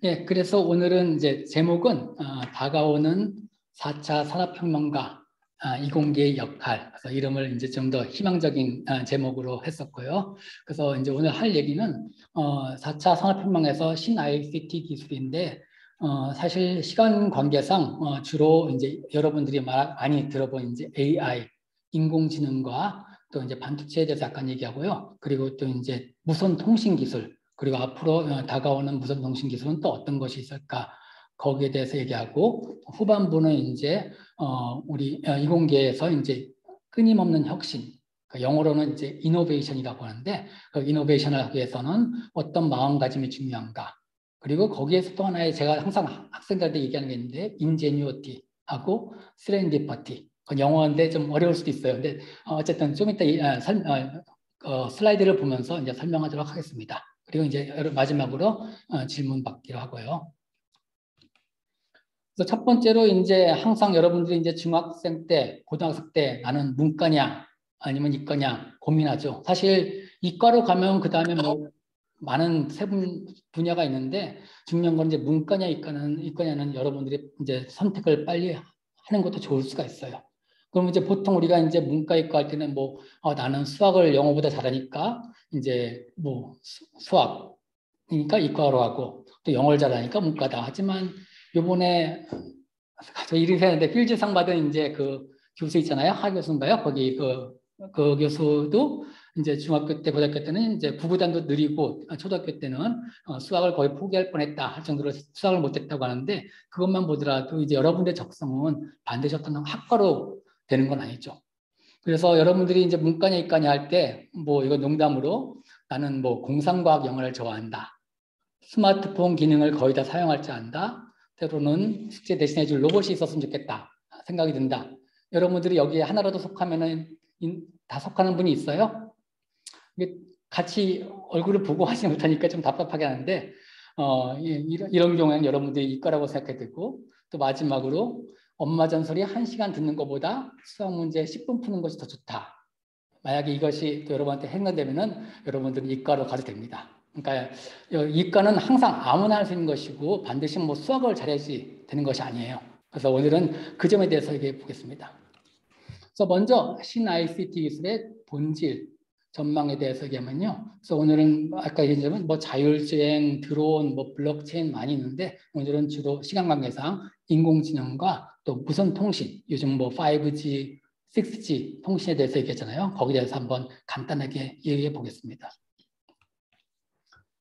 예, 그래서 오늘은 이제 제목은 다가오는 4차 산업혁명과 이공계의 역할. 그래서 이름을 이제 좀 더 희망적인 제목으로 했었고요. 그래서 이제 오늘 할 얘기는 4차 산업혁명에서 신ICT 기술인데 사실 시간 관계상 주로 이제 여러분들이 많이 들어본 이제 AI, 인공지능과 또 이제 반도체에 대해서 약간 얘기하고요. 그리고 또 이제 무선 통신 기술. 그리고 앞으로 다가오는 무선 통신 기술은 또 어떤 것이 있을까? 거기에 대해서 얘기하고 후반부는 이제 우리 이공계에서 이제 끊임없는 혁신, 그 영어로는 이제 이노베이션이라고 하는데 그 이노베이션을 하기 위해서는 어떤 마음가짐이 중요한가? 그리고 거기에서 또 하나의 제가 항상 학생들한테 얘기하는 게 있는데 인제뉴어티하고 스렌디퍼티. 그 영어인데 좀 어려울 수도 있어요. 근데 어쨌든 좀 이따 슬라이드를 보면서 이제 설명하도록 하겠습니다. 그리고 이제 마지막으로 질문 받기로 하고요. 그래서 첫 번째로 이제 항상 여러분들이 이제 중학생 때, 고등학생 때 나는 문과냐 아니면 이과냐 고민하죠. 사실 이과로 가면 그 다음에 뭐 많은 세분 분야가 있는데 중요한 건 이제 문과냐 이과냐는 여러분들이 이제 선택을 빨리 하는 것도 좋을 수가 있어요. 그럼 이제 보통 우리가 이제 문과 이과 할 때는 뭐 나는 수학을 영어보다 잘하니까 이제 뭐 수학이니까 이과로 하고 또 영어를 잘하니까 문과다. 하지만 요번에 저 이름이 생각나는데 필즈상 받은 이제 그 교수 있잖아요. 하 교수인가요? 거기 그 교수도 이제 중학교 때, 고등학교 때는 이제 구구단도 느리고 초등학교 때는 수학을 거의 포기할 뻔했다 할 정도로 수학을 못했다고 하는데 그것만 보더라도 이제 여러분들의 적성은 반드시 어떤 학과로 되는 건 아니죠. 그래서 여러분들이 이제 문과냐 이과냐 할 때 뭐 이거 농담으로 나는 뭐 공상과학 영어를 좋아한다. 스마트폰 기능을 거의 다 사용할 줄 안다. 때로는 숙제 대신해 줄 로봇이 있었으면 좋겠다 생각이 든다. 여러분들이 여기에 하나라도 속하면은 다 속하는 분이 있어요? 같이 얼굴을 보고 하지 못하니까 좀 답답하게 하는데 이런 경우에는 여러분들이 이과라고 생각해 되고 또 마지막으로 엄마 전설이 1시간 듣는 것보다 수학 문제 10분 푸는 것이 더 좋다. 만약에 이것이 또 여러분한테 행동되면은 여러분들은 이과로 가도 됩니다. 그러니까 이과는 항상 아무나 할 수 있는 것이고 반드시 뭐 수학을 잘해야지 되는 것이 아니에요. 그래서 오늘은 그 점에 대해서 얘기해 보겠습니다. 그래서 먼저 신ICT 기술의 본질, 전망에 대해서 얘기하면요. 그래서 오늘은 아까 얘기했지만 뭐 자율주행, 드론, 뭐 블록체인 많이 있는데 오늘은 주로 시간 관계상 인공지능과 또 무선 통신, 요즘 뭐 5G, 6G 통신에 대해서 얘기했잖아요. 거기에 대해서 한번 간단하게 얘기해 보겠습니다.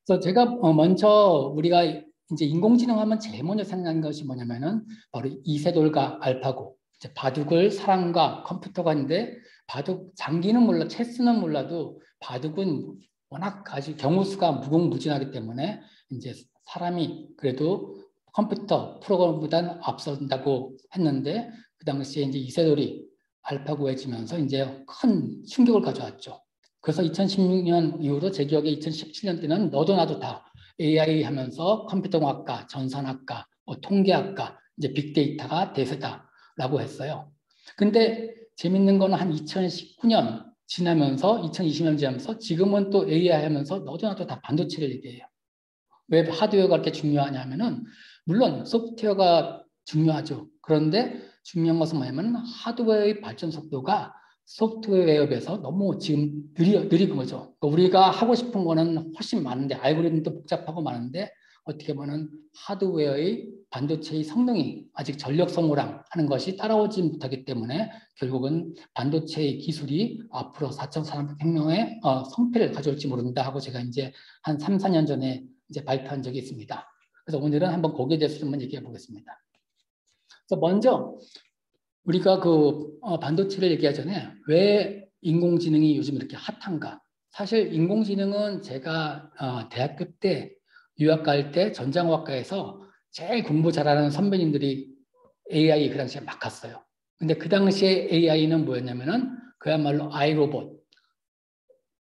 그래서 제가 먼저 우리가 이제 인공지능 하면 제일 먼저 생각나는 것이 뭐냐면은 바로 이세돌과 알파고, 이제 바둑을 사람과 컴퓨터가 하는데 바둑 장기는 몰라, 체스는 몰라도 바둑은 워낙 아주 경우 수가 무궁무진하기 때문에 이제 사람이 그래도 컴퓨터 프로그램보다는 앞선다고 했는데 그 당시에 이제 이세돌이 알파고에 지면서 이제 큰 충격을 가져왔죠. 그래서 2016년 이후로 제 기억에 2017년 때는 너도 나도 다 AI 하면서 컴퓨터공학과, 전산학과, 통계학과, 이제 빅데이터가 대세다라고 했어요. 근데 재밌는 거는 한 2019년 지나면서 2020년 지나면서 지금은 또 AI 하면서 너도 나도 다 반도체를 얘기해요. 왜 하드웨어가 그렇게 중요하냐면은 물론 소프트웨어가 중요하죠. 그런데 중요한 것은 뭐냐면 하드웨어의 발전 속도가 소프트웨어에 비해서 너무 지금 느린 거죠. 그러니까 우리가 하고 싶은 거는 훨씬 많은데 알고리즘도 복잡하고 많은데 어떻게 보면 하드웨어의 반도체의 성능이 아직 전력 소모랑 하는 것이 따라오지 못하기 때문에 결국은 반도체의 기술이 앞으로 4차 산업혁명의 성패를 가져올지 모른다 하고 제가 이제 한 3, 4년 전에 이제 발표한 적이 있습니다. 그래서 오늘은 한번 거기에 대해서 한번 얘기해 보겠습니다. 그래서 먼저 우리가 그 반도체를 얘기하기 전에 왜 인공지능이 요즘 이렇게 핫한가? 사실 인공지능은 제가 대학교 때 유학 갈 때 전자공학과에서 제일 공부 잘하는 선배님들이 AI 그 당시에 막 갔어요. 근데 그 당시에 AI는 뭐였냐면은 그야말로 아이로봇,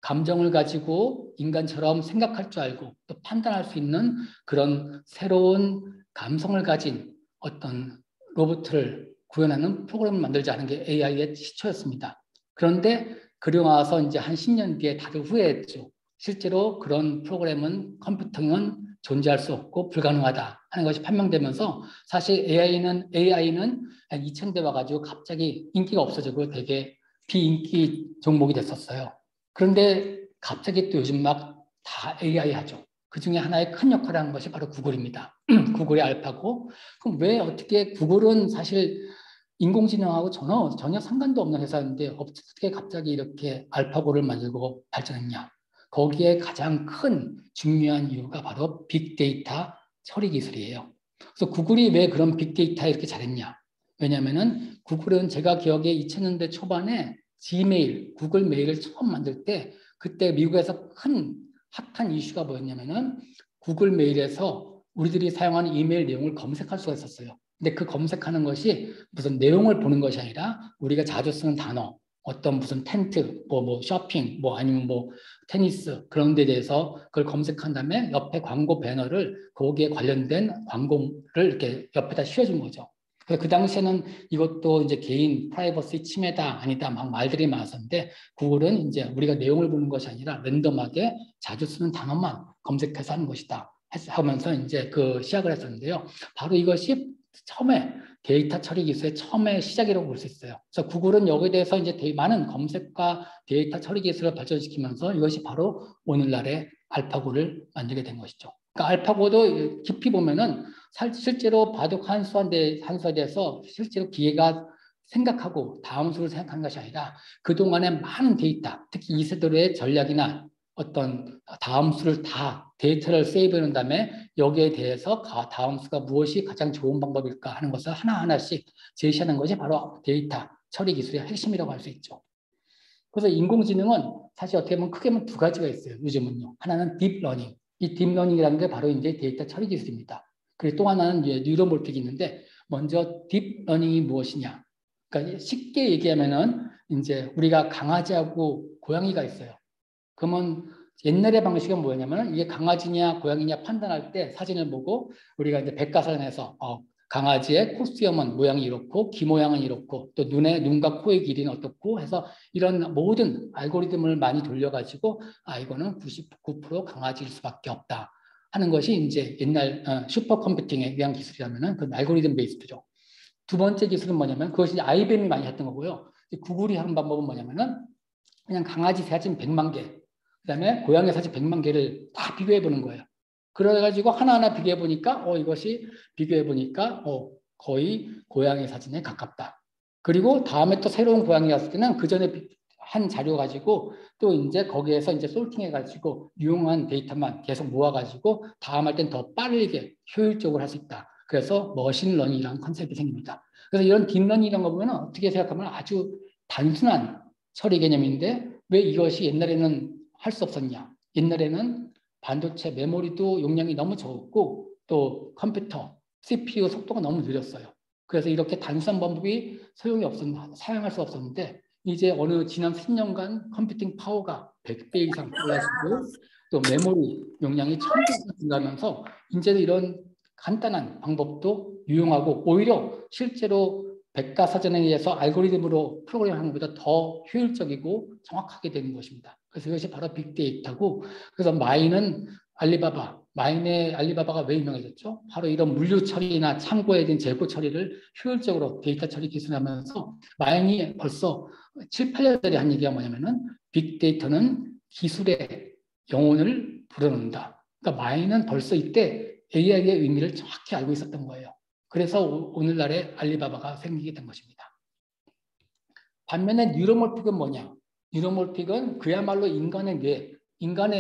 감정을 가지고 인간처럼 생각할 줄 알고 또 판단할 수 있는 그런 새로운 감성을 가진 어떤 로봇을 구현하는 프로그램을 만들자 하는 게 AI의 시초였습니다. 그런데 그리고 나서 이제 한 10년 뒤에 다들 후회했죠. 실제로 그런 프로그램은 컴퓨터는 존재할 수 없고 불가능하다 하는 것이 판명되면서 사실 AI는 2000대 와가지고 갑자기 인기가 없어지고 되게 비인기 종목이 됐었어요. 그런데 갑자기 또 요즘 막 다 AI 하죠. 그 중에 하나의 큰 역할을 하는 것이 바로 구글입니다. 구글의 알파고. 그럼 왜 어떻게 구글은 사실 인공지능하고 전혀 상관도 없는 회사인데 어떻게 갑자기 이렇게 알파고를 만들고 발전했냐? 거기에 가장 큰 중요한 이유가 바로 빅데이터 처리 기술이에요. 그래서 구글이 왜 그런 빅데이터 이렇게 잘했냐? 왜냐하면은 구글은 제가 기억에 2000년대 초반에 지메일, 구글 메일을 처음 만들 때 그때 미국에서 큰 핫한 이슈가 뭐였냐면은 구글 메일에서 우리들이 사용하는 이메일 내용을 검색할 수가 있었어요. 근데 그 검색하는 것이 무슨 내용을 보는 것이 아니라 우리가 자주 쓰는 단어, 어떤 무슨 텐트, 뭐 쇼핑, 뭐 아니면 뭐 테니스 그런 데 대해서 그걸 검색한 다음에 옆에 광고 배너를 거기에 관련된 광고를 이렇게 옆에다 씌워준 거죠. 그래서 그 당시에는 이것도 이제 개인 프라이버시 침해다 아니다 막 말들이 많았었는데 구글은 이제 우리가 내용을 보는 것이 아니라 랜덤하게 자주 쓰는 단어만 검색해서 하는 것이다 하면서 이제 그 시작을 했었는데요. 바로 이것이 처음에 데이터 처리 기술의 처음의 시작이라고 볼 수 있어요. 그래서 구글은 여기에 대해서 이제 많은 검색과 데이터 처리 기술을 발전시키면서 이것이 바로 오늘날의 알파고를 만들게 된 것이죠. 그러니까 알파고도 깊이 보면은 실제로 바둑 한 수에 대해서 실제로 기계가 생각하고 다음 수를 생각하는 것이 아니라 그동안의 많은 데이터, 특히 이세돌의 전략이나 어떤 다음 수를 다 데이터를 세이브해 놓은 다음에 여기에 대해서 다음 수가 무엇이 가장 좋은 방법일까 하는 것을 하나하나씩 제시하는 것이 바로 데이터 처리 기술의 핵심이라고 할 수 있죠. 그래서 인공지능은 사실 어떻게 보면 크게 보면 두 가지가 있어요. 요즘은요. 하나는 딥러닝. 이 딥러닝이라는 게 바로 이제 데이터 처리 기술입니다. 그리고 또 하나는 이제 뉴러몰픽이 있는데 먼저 딥러닝이 무엇이냐. 그러니까 쉽게 얘기하면은 이제 우리가 강아지하고 고양이가 있어요. 그러면 옛날의 방식은 뭐였냐면 이게 강아지냐 고양이냐 판단할 때 사진을 보고 우리가 이제 백과사전에서 강아지의 코수염은 모양이 이렇고 귀 모양은 이렇고 또 눈과 코의 길이는 어떻고 해서 이런 모든 알고리즘을 많이 돌려가지고 이거는 99% 강아지일 수밖에 없다 하는 것이 이제 옛날 슈퍼컴퓨팅에 의한 기술이라면은 그 알고리즘 베이스드죠. 두 번째 기술은 뭐냐면 그것이 IBM이 많이 했던 거고요. 구글이 하는 방법은 뭐냐면은 그냥 강아지 사진 100만 개, 그다음에 고양이 사진 100만 개를 다 비교해 보는 거예요. 그래가지고 하나하나 비교해 보니까 이것이 비교해 보니까 거의 고양이 사진에 가깝다. 그리고 다음에 또 새로운 고양이 왔을 때는 그 전에 한 자료 가지고 또 이제 거기에서 이제 솔팅해 가지고 유용한 데이터만 계속 모아 가지고 다음 할 땐 더 빠르게 효율적으로 할 수 있다. 그래서 머신러닝이라는 컨셉이 생깁니다. 그래서 이런 딥러닝이라는 거 보면 어떻게 생각하면 아주 단순한 처리 개념인데 왜 이것이 옛날에는 할 수 없었냐? 옛날에는 반도체 메모리도 용량이 너무 적었고 또 컴퓨터, CPU 속도가 너무 느렸어요. 그래서 이렇게 단순한 방법이 사용할 수 없었는데 이제 지난 10년간 컴퓨팅 파워가 100배 이상 올라서고 또 메모리 용량이 1000배 이상 증가하면서 이제는 이런 간단한 방법도 유용하고 오히려 실제로 백과사전에 의해서 알고리즘으로 프로그램하는 것보다 더 효율적이고 정확하게 되는 것입니다. 그래서 이것이 바로 빅데이터고 그래서 마인의 알리바바가 왜 유명해졌죠? 바로 이런 물류 처리나 창고에 대한 재고 처리를 효율적으로 데이터 처리 기술하면서 마인이 벌써 7, 8년 전에 한 얘기가 뭐냐면은 빅데이터는 기술의 영혼을 불어넣는다. 그러니까 마인은 벌써 이때 AI의 의미를 정확히 알고 있었던 거예요. 그래서 오늘날의 알리바바가 생기게 된 것입니다. 반면에 뉴러몰픽은 뭐냐? 뉴러몰픽은 그야말로 인간의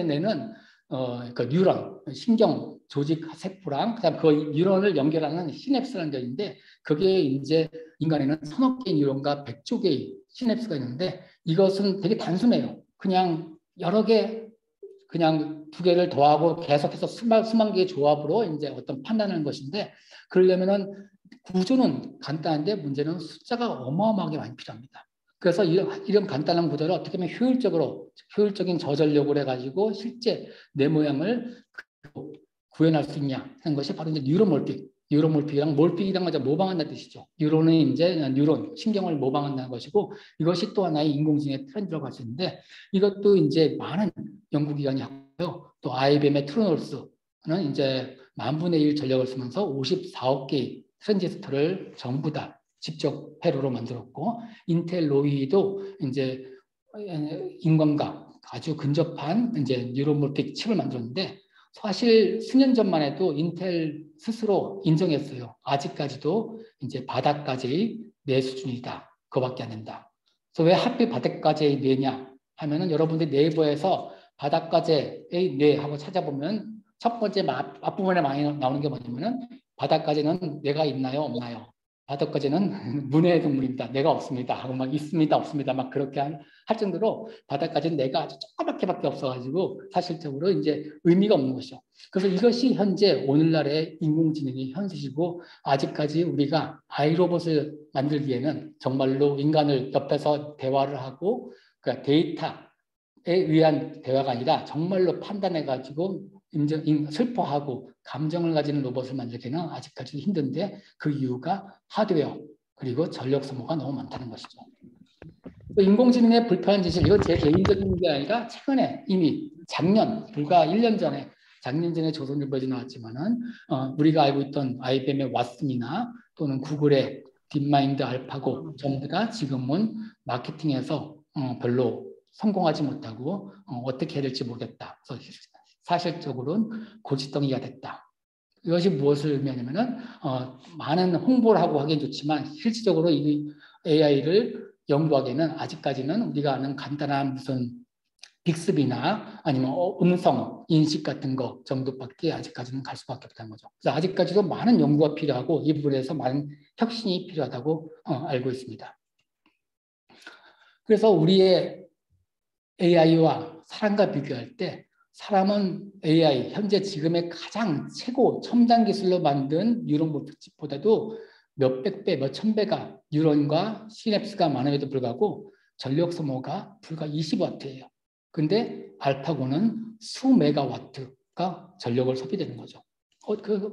뇌는 그러니까 뉴런, 신경 조직 세포랑 그다음 그 뉴런을 연결하는 시냅스라는 게 있는데 그게 이제 인간에는 1000억 개의 뉴런과 100조 개의 시냅스가 있는데 이것은 되게 단순해요. 그냥 여러 개 그냥 두 개를 더하고 계속해서 수만 개의 조합으로 이제 어떤 판단하는 것인데 그러려면은 구조는 간단한데 문제는 숫자가 어마어마하게 많이 필요합니다. 그래서 이런 간단한 구조를 어떻게 하면 효율적인 저전력을 해가지고 실제 내 모양을 구현할 수 있냐 하는 것이 바로 이제 뉴러몰픽 뉴로몰픽이랑 몰픽이란 건 모방한다는 뜻이죠. 뉴론은 이제 뉴론, 신경을 모방한다는 것이고 이것이 또 하나의 인공지능의 트렌드라고 할 수 있는데 이것도 이제 많은 연구기관이 하고요. 또 IBM의 트루노스는 이제 10,000분의 1 전력을 쓰면서 54억 개의 트랜지스터를 전부 다 직접 회로로 만들었고 인텔 로이도 이제 인간과 아주 근접한 이제 뉴로몰픽 칩을 만들었는데 사실 수년 전만 해도 인텔 스스로 인정했어요. 아직까지도 이제 바닥까지의 뇌 수준이다. 그거밖에 안 된다. 그래서 왜 하필 바닥까지의 뇌냐 하면은 여러분들 네이버에서 바닥까지의 뇌하고 찾아보면 첫 번째 앞부분에 많이 나오는 게 뭐냐면은 바닥까지는 뇌가 있나요? 없나요? 바닥까지는 문외의 동물입니다. 뇌가 없습니다. 하고 막 있습니다. 없습니다. 막 그렇게 할 정도로 바닥까지는 뇌가 아주 조그맣게밖에 없어가지고 사실적으로 이제 의미가 없는 것이죠. 그래서 이것이 현재 오늘날의 인공지능의 현실이고 아직까지 우리가 아이로봇을 만들기에는 정말로 인간을 옆에서 대화를 하고 그러니까 데이터에 의한 대화가 아니라 정말로 판단해가지고 슬퍼하고 감정을 가지는 로봇을 만들기는 아직까지 힘든데 그 이유가 하드웨어 그리고 전력 소모가 너무 많다는 것이죠. 인공지능의 불편한 짓을 이건 제 개인적인 게 아니라 최근에 이미 작년 불과 1년 전에 작년 전에 조선일보에 나왔지만은 우리가 알고 있던 IBM의 왓슨이나 또는 구글의 딥마인드 알파고 전부 다 지금은 마케팅에서 별로 성공하지 못하고 어떻게 해야 될지 모르겠다. 그래서 사실적으로는 고지덩이가 됐다. 이것이 무엇을 의미하냐면은 많은 홍보를 하고 하긴 좋지만 실질적으로 이 AI를 연구하기에는 아직까지는 우리가 아는 간단한 무슨 빅스비나 아니면 음성 인식 같은 거 정도밖에 아직까지는 갈 수밖에 없다는 거죠. 그래서 아직까지도 많은 연구가 필요하고 이 부분에서 많은 혁신이 필요하다고 알고 있습니다. 그래서 우리의 AI와 사람과 비교할 때 사람은 AI, 현재 지금의 가장 최고 첨단 기술로 만든 뉴런몰픽칩보다도 몇백 배, 몇천 배가 뉴런과 시냅스가 많음에도 불구하고 전력 소모가 불과 20W예요. 근데 알파고는 수 메가와트가 전력을 소비되는 거죠.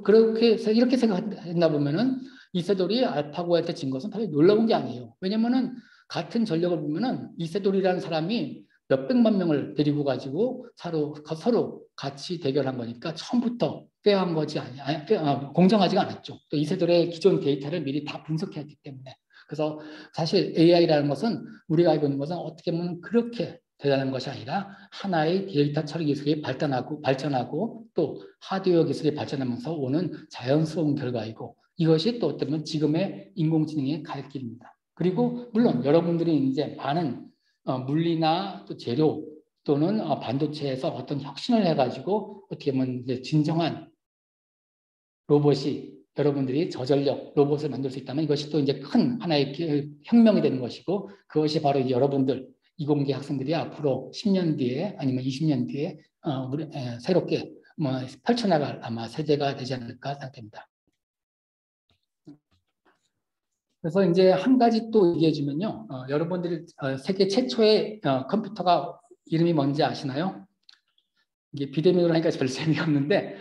그렇게 해서 이렇게 생각했나 보면은 이세돌이 알파고한테 진 것은 사실 놀라운 게 아니에요. 왜냐면은 같은 전력을 보면은 이세돌이라는 사람이 몇백만 명을 데리고 가지고 서로 같이 대결한 거니까 처음부터 빼앗은 거지 공정하지가 않았죠. 또 이세돌의 기존 데이터를 미리 다 분석했기 때문에. 그래서 사실 AI라는 것은 우리가 알고 있는 것은 어떻게 보면 그렇게 대단한 것이 아니라 하나의 데이터 처리 기술이 발전하고 또 하드웨어 기술이 발전하면서 오는 자연스러운 결과이고 이것이 또 어떻게 보면 지금의 인공지능의 갈 길입니다. 그리고 물론 여러분들이 이제 많은 물리나 또 재료 또는 반도체에서 어떤 혁신을 해가지고 어떻게 보면 이제 진정한 로봇이 여러분들이 저전력 로봇을 만들 수 있다면 이것이 또 이제 큰 하나의 혁명이 되는 것이고 그것이 바로 이제 여러분들 이공계 학생들이 앞으로 10년 뒤에 아니면 20년 뒤에 새롭게 펼쳐나갈 아마 세대가 되지 않을까 생각됩니다. 그래서 이제 한 가지 또 얘기해 주면요. 여러분들이 세계 최초의 컴퓨터가 이름이 뭔지 아시나요? 이게 비대면으로 하니까 별로 재미가 없는데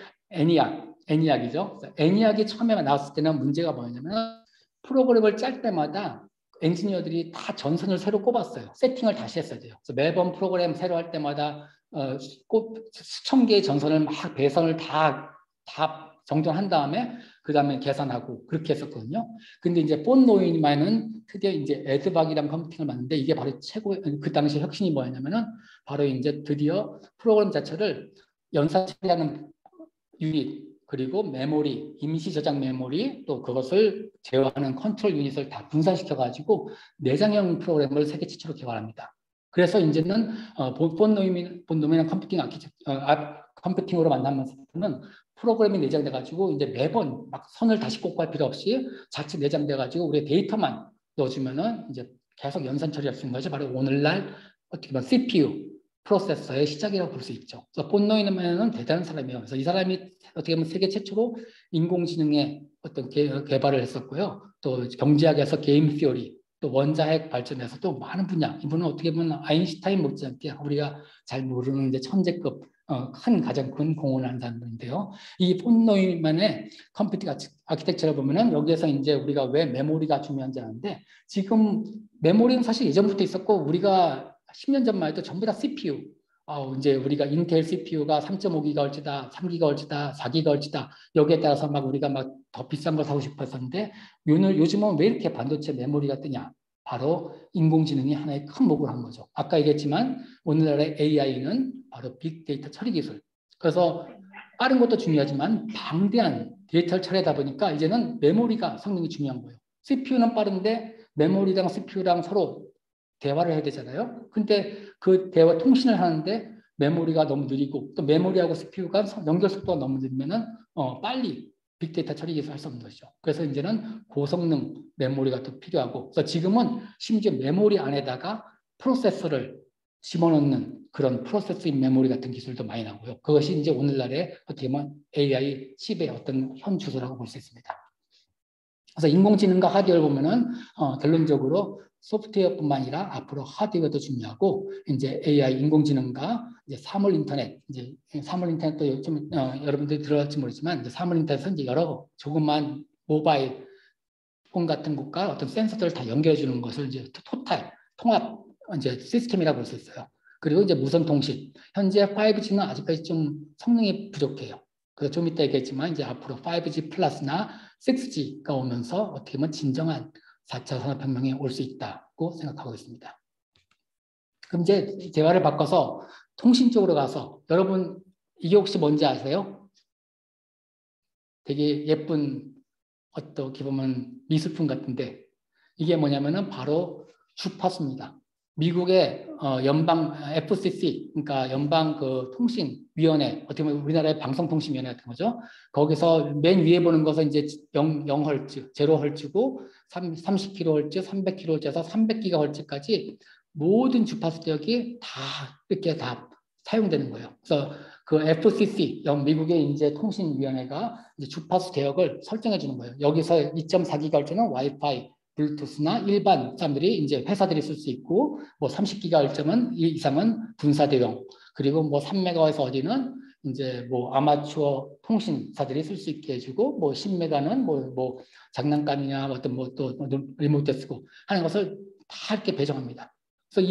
애니악이죠. 애니악이 처음에 나왔을 때는 문제가 뭐였냐면 프로그램을 짤 때마다 엔지니어들이 다 전선을 새로 꼽았어요. 세팅을 다시 했어야 돼요. 그래서 매번 프로그램 새로 할 때마다 수천 개의 전선을 막 배선을 다 정전한 다음에 그 다음에 계산하고 그렇게 했었거든요. 근데 이제 폰 노이만은 드디어 이제 에드박이라는 컴퓨팅을 만드는데 이게 바로 그 당시 혁신이 뭐였냐면은 바로 이제 드디어 프로그램 자체를 연산 처리하는 유닛 그리고 메모리, 임시 저장 메모리 또 그것을 제어하는 컨트롤 유닛을 다 분산시켜 가지고 내장형 프로그램을 세계 최초로 개발합니다. 그래서 이제는 본 노미널 컴퓨팅으로 만나면서는 프로그램이 내장돼 가지고 이제 매번 막 선을 다시 꽂고 할 필요 없이 자체 내장돼 가지고 우리 데이터만 넣어주면은 이제 계속 연산 처리할 수 있는 것이 바로 오늘날 어떻게 보면 CPU 프로세서의 시작이라고 볼 수 있죠. 그래서 본 노이먼은 대단한 사람이에요. 그래서 이 사람이 어떻게 보면 세계 최초로 인공지능의 어떤 개발을 했었고요. 또 경제학에서 게임 시어리, 또 원자핵 발전에서 또 많은 분야. 이분은 어떻게 보면 아인슈타인 못지않게 우리가 잘 모르는 이제 천재급 큰 가장 큰 공헌을 한 사람들인데요. 이 폰 노이만의 컴퓨터 아키텍처를 보면은 여기에서 이제 우리가 왜 메모리가 중요한지 아는데 지금 메모리는 사실 예전부터 있었고 우리가 10년 전만 해도 전부 다 CPU. 이제 우리가 인텔 CPU가 3.5GHz다, 3GHz다, 4GHz다 여기에 따라서 막 우리가 막 더 비싼 걸 사고 싶었었는데 요즘은 왜 이렇게 반도체 메모리가 뜨냐? 바로 인공지능이 하나의 큰 목을 한 거죠. 아까 얘기했지만 오늘날의 AI는 바로 빅데이터 처리 기술. 그래서 빠른 것도 중요하지만 방대한 데이터를 처리하다 보니까 이제는 메모리가 성능이 중요한 거예요. CPU는 빠른데 메모리랑 CPU랑 서로 대화를 해야 되잖아요. 근데 그 대화 통신을 하는데 메모리가 너무 느리고 또 메모리하고 CPU가 연결 속도가 너무 느리면은 빨리 빅데이터 처리 기술을 할 수 없는 것이죠. 그래서 이제는 고성능 메모리가 더 필요하고 그래서 지금은 심지어 메모리 안에다가 프로세서를 집어넣는 그런 프로세싱 메모리 같은 기술도 많이 나오고요. 그것이 이제 오늘날의 어떻게 보면 AI 칩의 어떤 현 주소라고 볼 수 있습니다. 그래서 인공지능과 하드웨어를 보면은 결론적으로 소프트웨어뿐만 아니라 앞으로 하드웨어도 중요하고 이제 AI 인공지능과 이제 사물 인터넷 이제 사물 인터넷도 요즘 여러분들이 들어갈지 모르지만 이제 사물 인터넷은 이제 여러 조그만 모바일 폰 같은 것과 어떤 센서들을 다 연결해 주는 것을 이제 토탈 통합 이제 시스템이라고 볼 수 있어요. 그리고 이제 무선 통신 현재 5G는 아직까지 좀 성능이 부족해요. 그래서 좀 이따 얘기했지만 이제 앞으로 5G 플러스나 6G가 오면서 어떻게 보면 진정한 4차 산업혁명이 올 수 있다고 생각하고 있습니다. 그럼 이제 대화를 바꿔서 통신 쪽으로 가서 여러분 이게 혹시 뭔지 아세요? 되게 예쁜 어떻게 보면 미술품 같은데 이게 뭐냐면은 바로 주파수입니다. 미국의 연방 FCC 그러니까 연방 그 통신위원회 어떻게 보면 우리나라의 방송통신위원회 같은 거죠. 거기서 맨 위에 보는 것은 이제 0Hz, 0Hz고 30kHz, 300kHz에서 300GHz까지 모든 주파수 대역이 다 이렇게 다 사용되는 거예요. 그래서 그 FCC, 미국의 이제 통신위원회가 이제 주파수 대역을 설정해 주는 거예요. 여기서 2.4GHz는 와이파이, 블루투스나 일반 사람들이 이제 회사들이 쓸 수 있고 뭐 30GHz는 이상은 군사 대용 그리고 뭐 3메가에서 어디는 이제 뭐 아마추어 통신사들이 쓸 수 있게 해주고 뭐 10메가는 뭐 장난감이냐 어떤 뭐 또 리모트 쓰고 하는 것을 다 이렇게 배정합니다. 그래서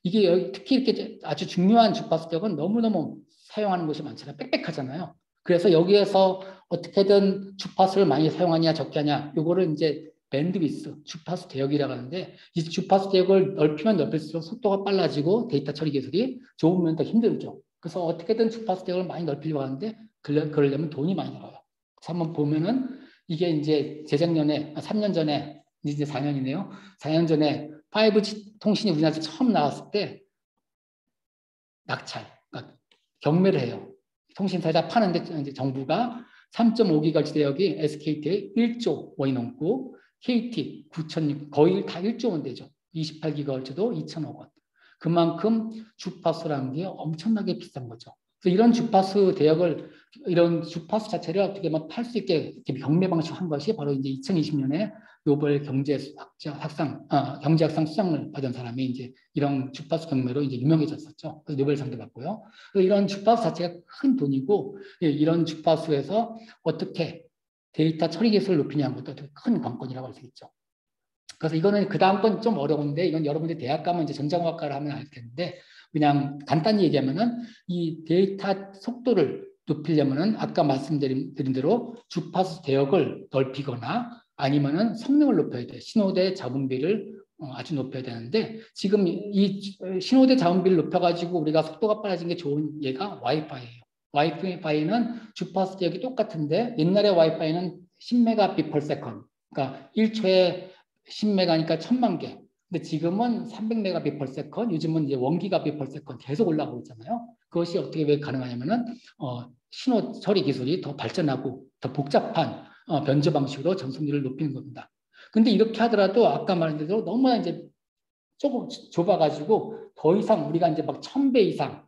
이게 특히 이렇게 아주 중요한 주파수 대역은 너무너무 사용하는 것이 많잖아요. 빽빽하잖아요. 그래서 여기에서 어떻게든 주파수를 많이 사용하냐 적게 하냐 이거를 이제 밴드위스, 주파수 대역이라고 하는데 이 주파수 대역을 넓히면 넓힐수록 속도가 빨라지고 데이터 처리 기술이 좋으면 더 힘들죠. 그래서 어떻게든 주파수 대역을 많이 넓히려고 하는데 그러려면 돈이 많이 들어요. 그래서 한번 보면은 이게 이제 재작년에 3년 전에 이제 4년이네요. 4년 전에 5G 통신이 우리나라에서 처음 나왔을 때 낙찰, 그러니까 경매를 해요. 통신사에다 파는데 이제 정부가 3.5GHz 대역이 SKT에 1조 원이 넘고 KT 9,000 거의 다 1조 원 되죠. 28GHz도 2,000억 원. 그만큼 주파수라는 게 엄청나게 비싼 거죠. 그래서 이런 주파수 대역을 이런 주파수 자체를 어떻게 보면 팔 수 있게 경매 방식을 한 것이 바로 이제 2020년에 노벨 경제학상 수상을 받은 사람이 이제 이런 주파수 경매로 이제 유명해졌었죠. 그래서 노벨상도 받고요. 이런 주파수 자체가 큰 돈이고 이런 주파수에서 어떻게 데이터 처리 기술을 높이냐는 것도 되게 큰 관건이라고 할 수 있죠. 그래서 이거는 그 다음 건 좀 어려운데 이건 여러분들이 대학 가면 이제 전자공학과를 하면 알 텐데 그냥 간단히 얘기하면은 이 데이터 속도를 높이려면은 아까 말씀드린 대로 주파수 대역을 넓히거나 아니면은 성능을 높여야 돼. 신호대 잡음비를 아주 높여야 되는데 지금 이 신호대 잡음비를 높여가지고 우리가 속도가 빨라진 게 좋은 예가 와이파이예요. 와이파이는 주파수 대역이 똑같은데 옛날에 와이파이는 10Mbps 그러니까 1초에 10메가니까 1000만 개. 근데 지금은 300Mbps, 요즘은 이제 1GBps 계속 올라가고 있잖아요. 그것이 어떻게 왜 가능하냐면은 신호 처리 기술이 더 발전하고 더 복잡한 변조 방식으로 전송률을 높이는 겁니다. 근데 이렇게 하더라도 아까 말한 대로 너무나 이제 조금 좁아가지고 더 이상 우리가 이제 막 1000배 이상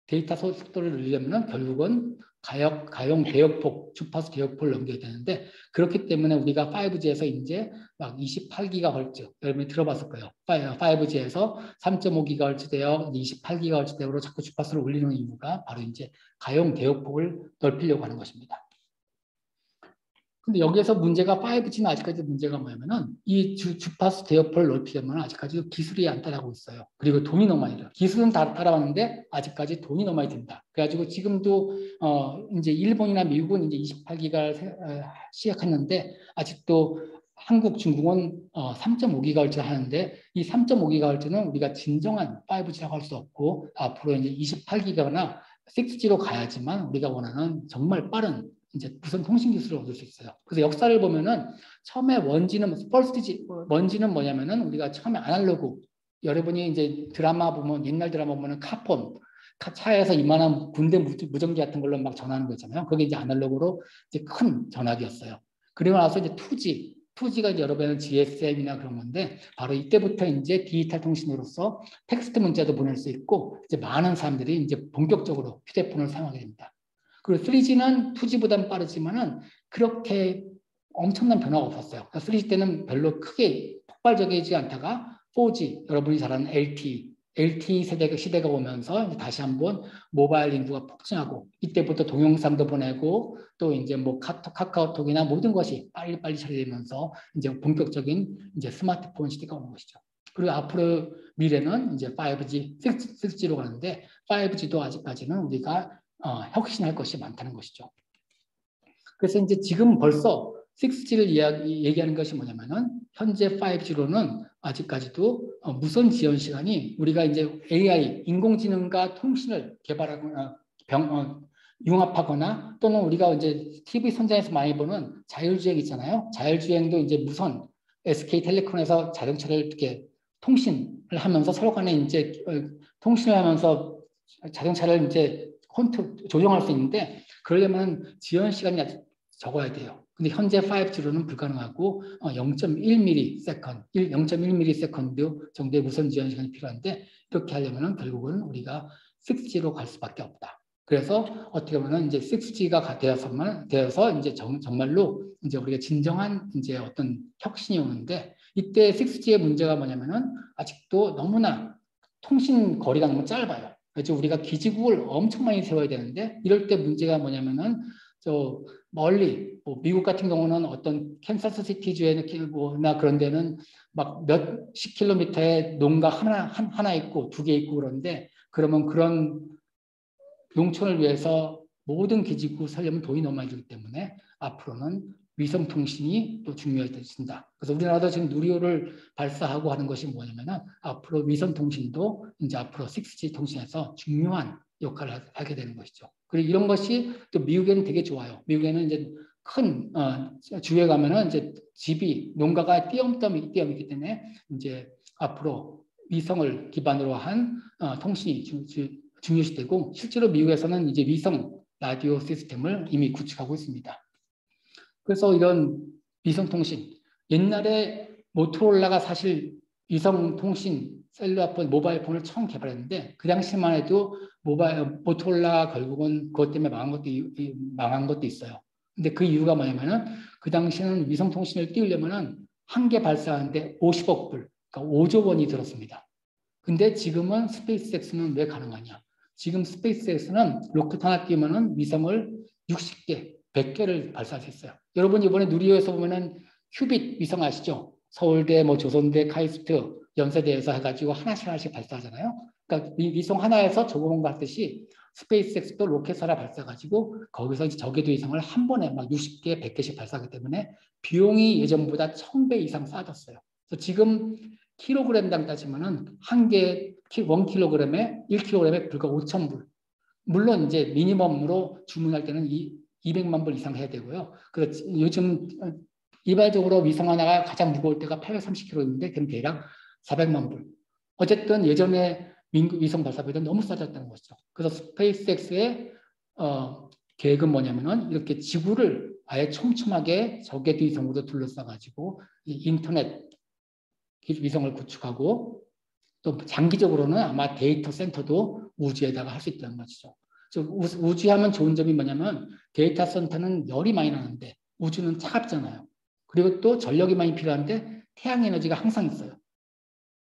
데이터 속도를 늘리려면 결국은 가용 대역폭, 주파수 대역폭을 넘겨야 되는데 그렇기 때문에 우리가 5G에서 이제 막 28GHz 여러분이 들어봤을 거예요. 5G에서 3.5GHz 대역, 28GHz 대역으로 자꾸 주파수를 올리는 이유가 바로 이제 가용 대역폭을 넓히려고 하는 것입니다. 근데 여기에서 문제가 5G는 아직까지 문제가 뭐냐면은 이 주파수 대역폭을 넓히려면 아직까지 기술이 안 따라가고 있어요. 그리고 돈이 너무 많이 들어요. 기술은 다 따라왔는데 아직까지 돈이 너무 많이 든다. 그래가지고 지금도 이제 일본이나 미국은 이제 28기가를 시작했는데 아직도 한국, 중국은 3.5GHz 하는데 이 3.5GHz는 우리가 진정한 5G라고 할 수 없고 앞으로 이제 28기가나 6G로 가야지만 우리가 원하는 정말 빠른 이제 무선 통신 기술을 얻을 수 있어요. 그래서 역사를 보면은 처음에 먼지는 뭐냐면은 우리가 처음에 아날로그 여러분이 이제 드라마 보면 옛날 드라마 보면은 카폰 차에서 이만한 군대 무전기 같은 걸로 막 전화하는 거 있잖아요. 그게 이제 아날로그로 이제 큰 전화기였어요. 그리고 나서 이제 2G가 이제 여러분은 GSM이나 그런 건데 바로 이때부터 이제 디지털 통신으로서 텍스트 문자도 보낼 수 있고 이제 많은 사람들이 이제 본격적으로 휴대폰을 사용하게 됩니다. 그리고 3G는 2G보다는 빠르지만은 그렇게 엄청난 변화가 없었어요. 3G 때는 별로 크게 폭발적이지 않다가 4G, 여러분이 잘 아는 LTE 시대가 오면서 다시 한번 모바일 인구가 폭증하고 이때부터 동영상도 보내고 또 이제 뭐 카카오톡이나 모든 것이 빨리빨리 처리되면서 이제 본격적인 이제 스마트폰 시대가 오는 것이죠. 그리고 앞으로 미래는 이제 5G, 6G로 가는데 5G도 아직까지는 우리가 혁신할 것이 많다는 것이죠. 그래서 이제 지금 벌써 6G를 얘기하는 것이 뭐냐면은 현재 5G로는 아직까지도 무선 지원 시간이 우리가 이제 AI, 인공지능과 통신을 개발하거나 융합하거나 또는 우리가 이제 TV 선장에서 많이 보는 자율주행 있잖아요. 자율주행도 이제 무선 SK텔레콤에서 자동차를 이렇게 통신을 하면서 서로 간에 이제 통신을 하면서 자동차를 이제 조정할 수 있는데 그러려면 지연 시간이 아주 적어야 돼요. 근데 현재 5G로는 불가능하고 0.1ms 정도의 무선 지연 시간이 필요한데 이렇게 하려면 결국은 우리가 6G로 갈 수밖에 없다. 그래서 어떻게 보면 이제 6G가 되어서 이제 정말로 이제 우리가 진정한 이제 어떤 혁신이 오는데 이때 6G의 문제가 뭐냐면은 아직도 너무나 통신 거리가 너무 짧아요. 그래서 우리가 기지국을 엄청 많이 세워야 되는데 이럴 때 문제가 뭐냐면은 저 멀리 뭐 미국 같은 경우는 어떤 캔사스 시티주나 그런 데는 막 몇십 킬로미터에 농가 하나 있고 2개 있고 그런데 그러면 그런 농촌을 위해서 모든 기지국 살려면 돈이 너무 많이 들기 때문에 앞으로는 위성통신이 또 중요해진다. 그래서 우리나라도 지금 누리호를 발사하고 하는 것이 뭐냐면은 앞으로 위성통신도 이제 앞으로 6G 통신에서 중요한 역할을 하게 되는 것이죠. 그리고 이런 것이 또 미국에는 되게 좋아요. 미국에는 이제 큰 주에 가면은 이제 집이 농가가 띄엄띄엄 있기 때문에 이제 앞으로 위성을 기반으로 한 통신이 중요시되고 실제로 미국에서는 이제 위성 라디오 시스템을 이미 구축하고 있습니다. 그래서 이런 위성통신 옛날에 모토로라가 사실 위성통신 셀룰라폰 모바일 폰을 처음 개발했는데 그 당시만 해도 모토로라 결국은 그것 때문에 망한 것도 있어요. 근데 그 이유가 뭐냐면은 그 당시에는 위성통신을 띄우려면은 한 개 발사하는데 50억 불, 그러니까 5조 원이 들었습니다. 근데 지금은 스페이스X는 왜 가능하냐? 지금 스페이스X는 로켓 하나 띄우면은 위성을 60개, 100개를 발사할 수 있어요. 여러분 이번에 누리호에서 보면은 큐빗 위성 아시죠? 서울대, 뭐 조선대, 카이스트, 연세대에서 해가지고 하나씩 발사하잖아요. 그러니까 이 위성 하나에서 조공 같듯이 스페이스X도 로켓 하나 발사가지고 거기서 이제 저궤도 위성을 한 번에 막 60개, 100개씩 발사하기 때문에 비용이 예전보다 1000배 이상 싸졌어요. 그래서 지금 킬로그램당 따지면은 한 개, 1kg에 1kg에 불과 5,000불. 물론 이제 미니멈으로 주문할 때는 200만 불 이상 해야 되고요. 그래서 요즘 일반적으로 위성 하나가 가장 무거울 때가 830kg인데 그럼 대략 400만 불. 어쨌든 예전에 위성 발사비는 너무 싸졌다는 것이죠. 그래서 스페이스X의 계획은 뭐냐면은 이렇게 지구를 아예 촘촘하게 저궤도 위성으로 둘러싸가지고 인터넷 위성을 구축하고 또 장기적으로는 아마 데이터 센터도 우주에다가 할 수 있다는 것이죠. 우주에 하면 좋은 점이 뭐냐면 데이터 센터는 열이 많이 나는데 우주는 차갑잖아요. 그리고 또 전력이 많이 필요한데 태양 에너지가 항상 있어요.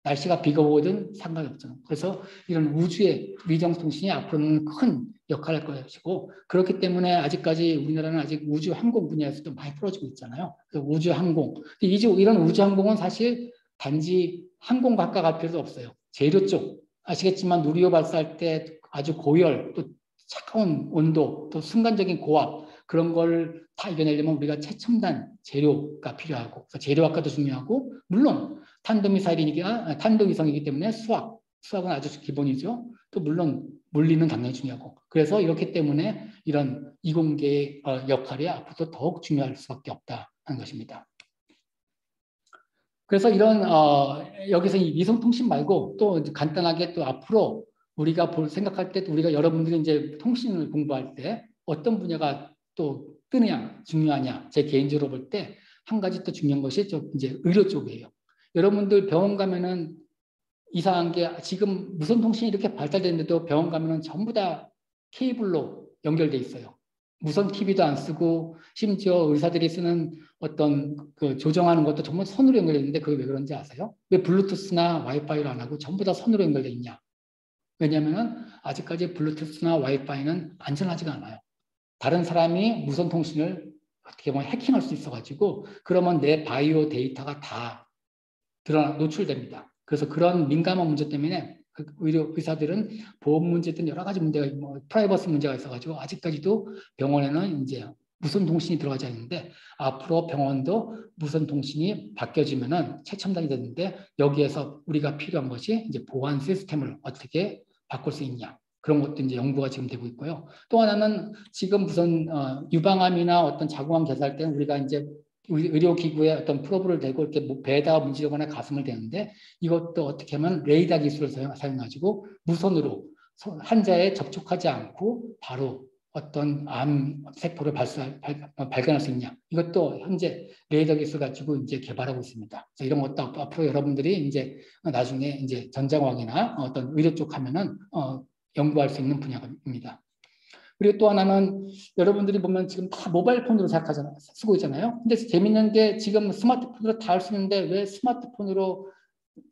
날씨가 비가 오든 상관이 없잖아요. 그래서 이런 우주의 위성통신이 앞으로는 큰 역할을 할 것이고 그렇기 때문에 아직까지 우리나라는 아직 우주 항공 분야에서도 많이 풀어지고 있잖아요. 그래서 우주 항공. 이런 우주 항공은 사실 단지 항공 가까이 갈 필요도 없어요. 재료 쪽. 아시겠지만 누리호 발사할 때 아주 고열, 또 차가운 온도, 또 순간적인 고압 그런 걸 다 이겨내려면 우리가 최첨단 재료가 필요하고 재료학과도 중요하고 물론 탄도위성이기 때문에 수학은 아주 기본이죠. 또 물론 물리는 당연히 중요하고 그래서 이렇기 때문에 이런 이공계의 역할이 앞으로 더욱 중요할 수밖에 없다는 것입니다. 그래서 이런 여기서 이 위성통신 말고 또 간단하게 또 앞으로 우리가 생각할 때 우리가 여러분들이 이제 통신을 공부할 때 어떤 분야가 또 뜨느냐 중요하냐 제 개인적으로 볼 때 한 가지 또 중요한 것이 이제 의료 쪽이에요. 여러분들 병원 가면은 이상한 게 지금 무선 통신이 이렇게 발달됐는데도 병원 가면은 전부 다 케이블로 연결돼 있어요. 무선 TV도 안 쓰고 심지어 의사들이 쓰는 어떤 그 조정하는 것도 전부 선으로 연결돼 있는데 그게 왜 그런지 아세요? 왜 블루투스나 와이파이로 안 하고 전부 다 선으로 연결돼 있냐? 왜냐하면 아직까지 블루투스나 와이파이는 안전하지가 않아요. 다른 사람이 무선 통신을 어떻게 보면 해킹할 수 있어가지고 그러면 내 바이오 데이터가 다 노출됩니다. 그래서 그런 민감한 문제 때문에 의사들은 보험 문제든 여러 가지 문제가 프라이버시 문제가 있어가지고 아직까지도 병원에는 이제 무선 통신이 들어가지 않는데 앞으로 병원도 무선 통신이 바뀌어지면은 최첨단이 됐는데 여기에서 우리가 필요한 것이 이제 보안 시스템을 어떻게 바꿀 수 있냐 그런 것도 이제 연구가 지금 되고 있고요. 또 하나는 지금 무슨 유방암이나 어떤 자궁암 개사할 때는 우리가 이제 의료기구에 어떤 프로브를 대고 이렇게 배에다가 문지르거나 가슴을 대는데 이것도 어떻게 하면 레이더 기술을 사용해가지고 무선으로 환자에 접촉하지 않고 바로 어떤 암 세포를 발견할 수 있냐. 이것도 현재 레이더 기술 가지고 이제 개발하고 있습니다. 이런 것도 앞으로 여러분들이 이제 나중에 이제 전자공학이나 어떤 의료 쪽 하면은 연구할 수 있는 분야입니다. 그리고 또 하나는 여러분들이 보면 지금 다 모바일 폰으로 쓰고 있잖아요. 근데 재밌는 게 지금 스마트폰으로 다 할 수 있는데 왜 스마트폰으로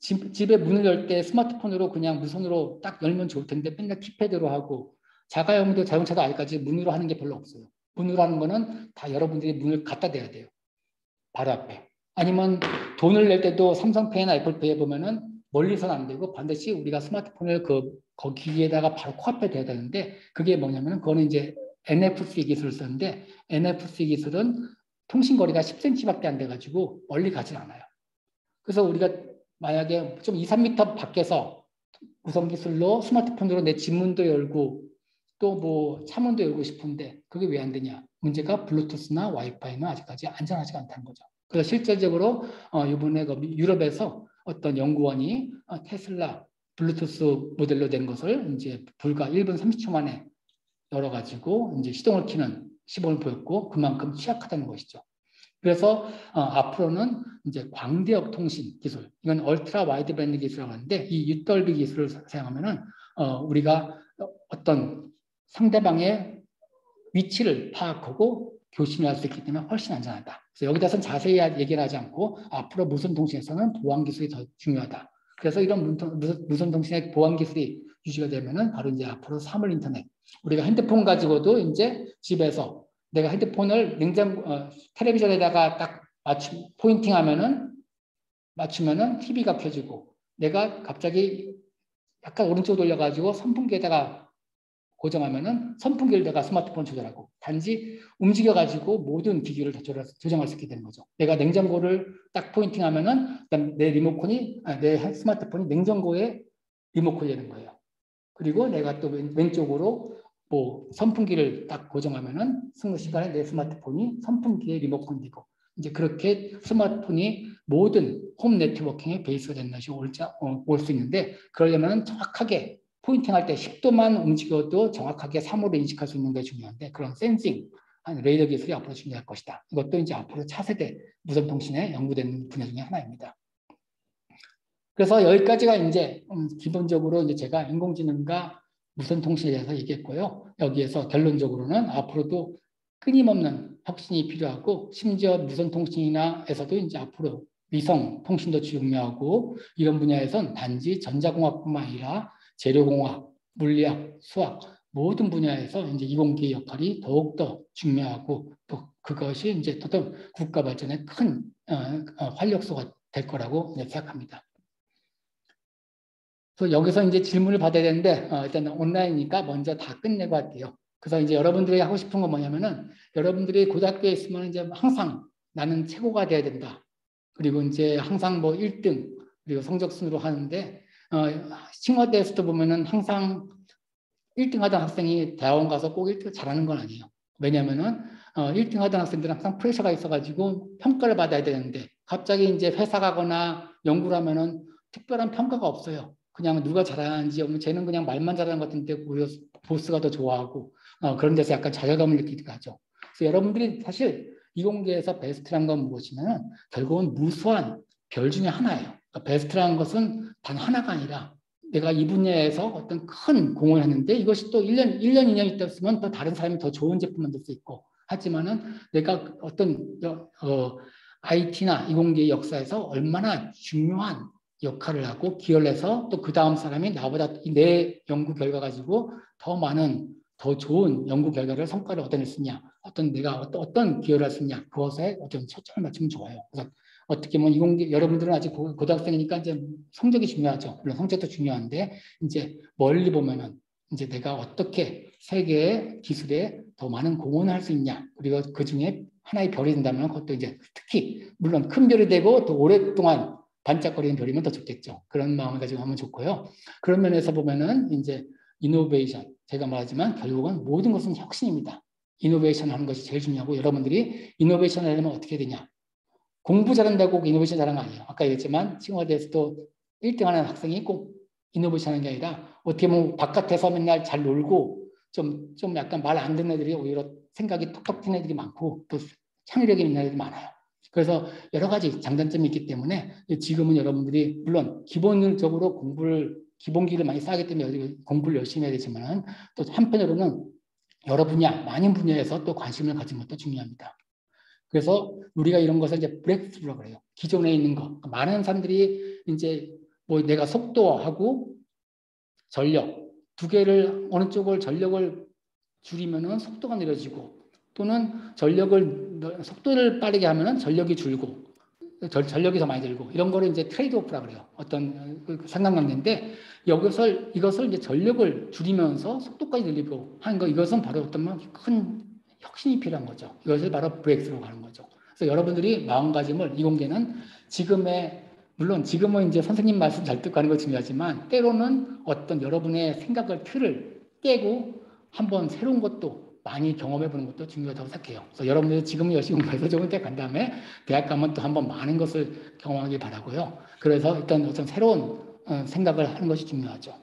집에 문을 열 때 스마트폰으로 그냥 무선으로 딱 열면 좋을 텐데 맨날 키패드로 하고 자가용도 자동차도 아직까지 문으로 하는 게 별로 없어요. 문으로 하는 거는 다 여러분들이 문을 갖다 대야 돼요. 바로 앞에. 아니면 돈을 낼 때도 삼성페이나 애플페이에 보면은 멀리서는 안 되고 반드시 우리가 스마트폰을 거기에다가 바로 코앞에 대야 되는데 그게 뭐냐면은 그거는 이제 NFC 기술을 쓰는데 NFC 기술은 통신거리가 10cm밖에 안 돼가지고 멀리 가지 않아요. 그래서 우리가 만약에 좀 2, 3m 밖에서 무선 기술로 스마트폰으로 내 집 문도 열고 또 뭐 차문도 열고 싶은데 그게 왜 안 되냐? 문제가 블루투스나 와이파이는 아직까지 안전하지가 않다는 거죠. 그래서 실질적으로 이번에 유럽에서 어떤 연구원이 테슬라 블루투스 모델로 된 것을 이제 불과 1분 30초 만에 열어가지고 이제 시동을 켜는 시범을 보였고 그만큼 취약하다는 것이죠. 그래서 앞으로는 이제 광대역 통신 기술, 이건 얼트라 와이드 밴드 기술이라고 하는데 이 UWB 기술을 사용하면은 우리가 어떤 상대방의 위치를 파악하고 교신할 수 있기 때문에 훨씬 안전하다. 그래서 여기다선 자세히 얘기를 하지 않고 앞으로 무선 통신에서는 보안 기술이 더 중요하다. 그래서 이런 무선 통신의 보안 기술이 유지가 되면은 바로 이제 앞으로 사물 인터넷. 우리가 핸드폰 가지고도 이제 집에서 내가 핸드폰을 텔레비전에다가 딱 포인팅하면은 맞추면은 TV가 켜지고 내가 갑자기 약간 오른쪽 돌려가지고 선풍기에다가 고정하면은 선풍기를 내가 스마트폰 조절하고 단지 움직여가지고 모든 기기를 조정할 수 있게 되는 거죠. 내가 냉장고를 딱 포인팅하면은 내 리모컨이 내 스마트폰이 냉장고에 리모컨이 되는 거예요. 그리고 내가 또 왼쪽으로 뭐 선풍기를 딱 고정하면은 승무 시간에 내 스마트폰이 선풍기에 리모컨이 되고 이제 그렇게 스마트폰이 모든 홈 네트워킹의 베이스가 되는 것이 올 수 있는데 그러려면 정확하게 포인팅할 때 10도만 움직여도 정확하게 사물을 인식할 수 있는 게 중요한데 그런 센싱, 레이더 기술이 앞으로 중요할 것이다. 이것도 이제 앞으로 차세대 무선통신에 연구되는 분야 중에 하나입니다. 그래서 여기까지가 이제 기본적으로 이제 제가 인공지능과 무선 통신에 대해서 얘기했고요. 여기에서 결론적으로는 앞으로도 끊임없는 혁신이 필요하고 심지어 무선 통신이나에서도 이제 앞으로 위성 통신도 중요하고 이런 분야에선 단지 전자공학뿐만 아니라 재료공학, 물리학, 수학 모든 분야에서 이제 이공계의 역할이 더욱더 중요하고 또 그것이 이제 어떤 국가 발전에 큰 활력소가 될 거라고 생각합니다. 그래서 여기서 이제 질문을 받아야 되는데 일단 온라인이니까 먼저 다 끝내고 할게요. 그래서 이제 여러분들이 하고 싶은 건 뭐냐면은 여러분들이 고등학교에 있으면 이제 항상 나는 최고가 돼야 된다. 그리고 이제 항상 뭐 1등 그리고 성적 순으로 하는데 칭화대에서도 보면은 항상 1등 하던 학생이 대학원 가서 꼭 1등 잘하는 건 아니에요. 왜냐면은 1등 하던 학생들은 항상 프레셔가 있어가지고 평가를 받아야 되는데 갑자기 이제 회사 가거나 연구를 하면은 특별한 평가가 없어요. 그냥 누가 잘하는지 쟤는 그냥 말만 잘하는 것 같은데 오히려 보스가 더 좋아하고 그런 데서 약간 자괴감을 느끼기도 하죠. 그래서 여러분들이 사실 이공계에서 베스트란 건 무엇이냐면 결국은 무수한 별 중에 하나예요. 그러니까 베스트라는 것은 단 하나가 아니라 내가 이 분야에서 어떤 큰 공을 했는데 이것이 또 1년, 2년 있었으면 또 다른 사람이 더 좋은 제품 만들 수 있고 하지만은 내가 어떤 IT나 이공계의 역사에서 얼마나 중요한 역할을 하고 기여를 해서 또 그 다음 사람이 나보다 내 연구 결과 가지고 더 많은 더 좋은 연구 결과를 성과를 얻어낼 수 있냐 내가 어떤 기여를 할 수 있냐 그것에 어떤 초점을 맞추면 좋아요. 그래서 어떻게 보면 이공계 여러분들은 아직 고등학생이니까 이제 성적이 중요하죠. 물론 성적도 중요한데 이제 멀리 보면은 이제 내가 어떻게 세계의 기술에 더 많은 공헌을 할 수 있냐 그리고 그 중에 하나의 별이 된다면 그것도 이제 특히 물론 큰 별이 되고 또 오랫동안 반짝거리는 별이면 더 좋겠죠. 그런 마음을 가지고 하면 좋고요. 그런 면에서 보면은 이제 이노베이션 제가 말하지만 결국은 모든 것은 혁신입니다. 이노베이션 하는 것이 제일 중요하고 여러분들이 이노베이션을 하려면 어떻게 되냐? 공부 잘한다고 이노베이션 잘하는 거 아니에요. 아까 얘기했지만 칭화대에서도 1등 하는 학생이 꼭 이노베이션 하는 게 아니라 어떻게 보면 바깥에서 맨날 잘 놀고 좀 약간 말 안 듣는 애들이 오히려 생각이 톡톡 튀는 애들이 많고 또 창의력이 있는 애들이 많아요. 그래서 여러 가지 장단점이 있기 때문에 지금은 여러분들이 물론 기본적으로 기본기를 많이 쌓기 때문에 공부를 열심히 해야 되지만 또 한편으로는 여러 분야, 많은 분야에서 또 관심을 가진 것도 중요합니다. 그래서 우리가 이런 것을 이제 브렉스루라고 그래요. 기존에 있는 거. 많은 사람들이 이제 뭐 내가 속도하고 전력 두 개를 어느 쪽을 전력을 줄이면은 속도가 느려지고 또는 속도를 빠르게 하면은 전력이 줄고 전력이 더 많이 들고 이런 거를 이제 트레이드오프라 그래요. 어떤 상관관계인데 이것을 이제 전력을 줄이면서 속도까지 늘리고 하는 거 이것은 바로 어떤 큰 혁신이 필요한 거죠. 이것을 바로 브레이크스루로 가는 거죠. 그래서 여러분들이 마음가짐을 이공계는 물론 지금은 이제 선생님 말씀 잘 듣고 하는 거 중요하지만 때로는 어떤 여러분의 틀을 깨고 한번 새로운 것도 많이 경험해 보는 것도 중요하다고 생각해요. 그래서 여러분들 지금 열심히 공부해서 좋은 데 간 다음에 대학 가면 또 한번 많은 것을 경험하길 바라고요. 그래서 일단 어떤 새로운 생각을 하는 것이 중요하죠.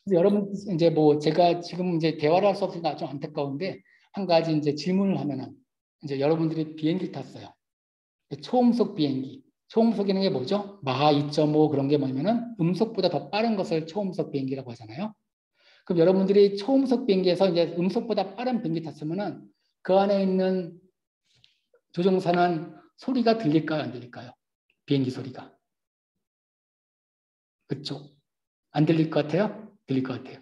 그래서 여러분 이제 뭐 제가 지금 이제 대화를 할 수 없으니까 좀 안타까운데 한 가지 이제 질문을 하면은 이제 여러분들이 비행기 탔어요. 초음속 비행기. 초음속이라는 게 뭐죠? 마하 2.5 그런 게 뭐냐면은 음속보다 더 빠른 것을 초음속 비행기라고 하잖아요. 그럼 여러분들이 초음속 비행기에서 이제 음속보다 빠른 비행기 탔으면은 그 안에 있는 조종사는 소리가 들릴까요? 안 들릴까요? 비행기 소리가. 그렇죠? 안 들릴 것 같아요? 들릴 것 같아요.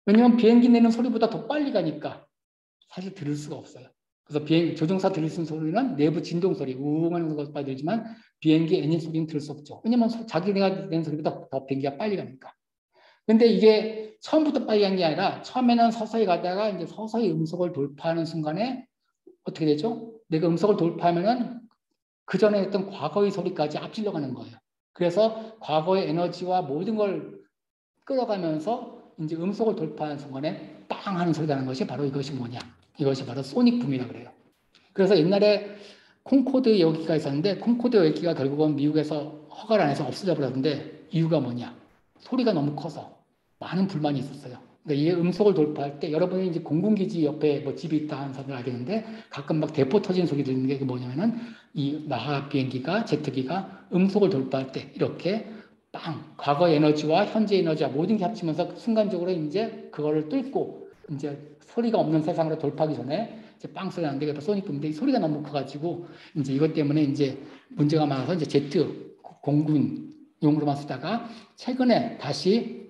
왜냐하면 비행기 내는 소리보다 더 빨리 가니까 사실 들을 수가 없어요. 그래서 조종사 들릴 수 있는 소리는 내부 진동 소리, 우웅 하는 것까지 들지만 비행기 엔진 소리는 들을 수 없죠. 왜냐하면 자기네가 내는 소리보다 더 비행기가 빨리 가니까. 근데 이게 처음부터 빨리 간 게 아니라 처음에는 서서히 가다가 이제 서서히 음속을 돌파하는 순간에 어떻게 되죠? 내가 음속을 돌파하면은 그 전에 했던 과거의 소리까지 앞질러 가는 거예요. 그래서 과거의 에너지와 모든 걸 끌어가면서 이제 음속을 돌파하는 순간에 빵 하는 소리가 나는 것이 바로 이것이 뭐냐? 이것이 바로 소닉 붐이라고 그래요. 그래서 옛날에 콩코드 여기가 있었는데 콩코드 여기가 결국은 미국에서 허가를 안 해서 없어져 버렸는데 이유가 뭐냐? 소리가 너무 커서 많은 불만이 있었어요. 그러니까 이게 음속을 돌파할 때 여러분이 이제 공군기지 옆에 뭐 집이 있다 하는 사람들 알겠는데 가끔 막 대포 터지는 소리 들리는 게 뭐냐면은 이 마하 비행기가 제트기가 음속을 돌파할 때 이렇게 빵! 과거 에너지와 현재 에너지와 모든 게 합치면서 순간적으로 이제 그거를 뚫고 이제 소리가 없는 세상으로 돌파하기 전에 이제 빵 소리 나는데 그게 소닉붐인데 이 소리가 너무 커가지고 이제 이것 때문에 이제 문제가 많아서 이제 제트 공군용으로만 쓰다가 최근에 다시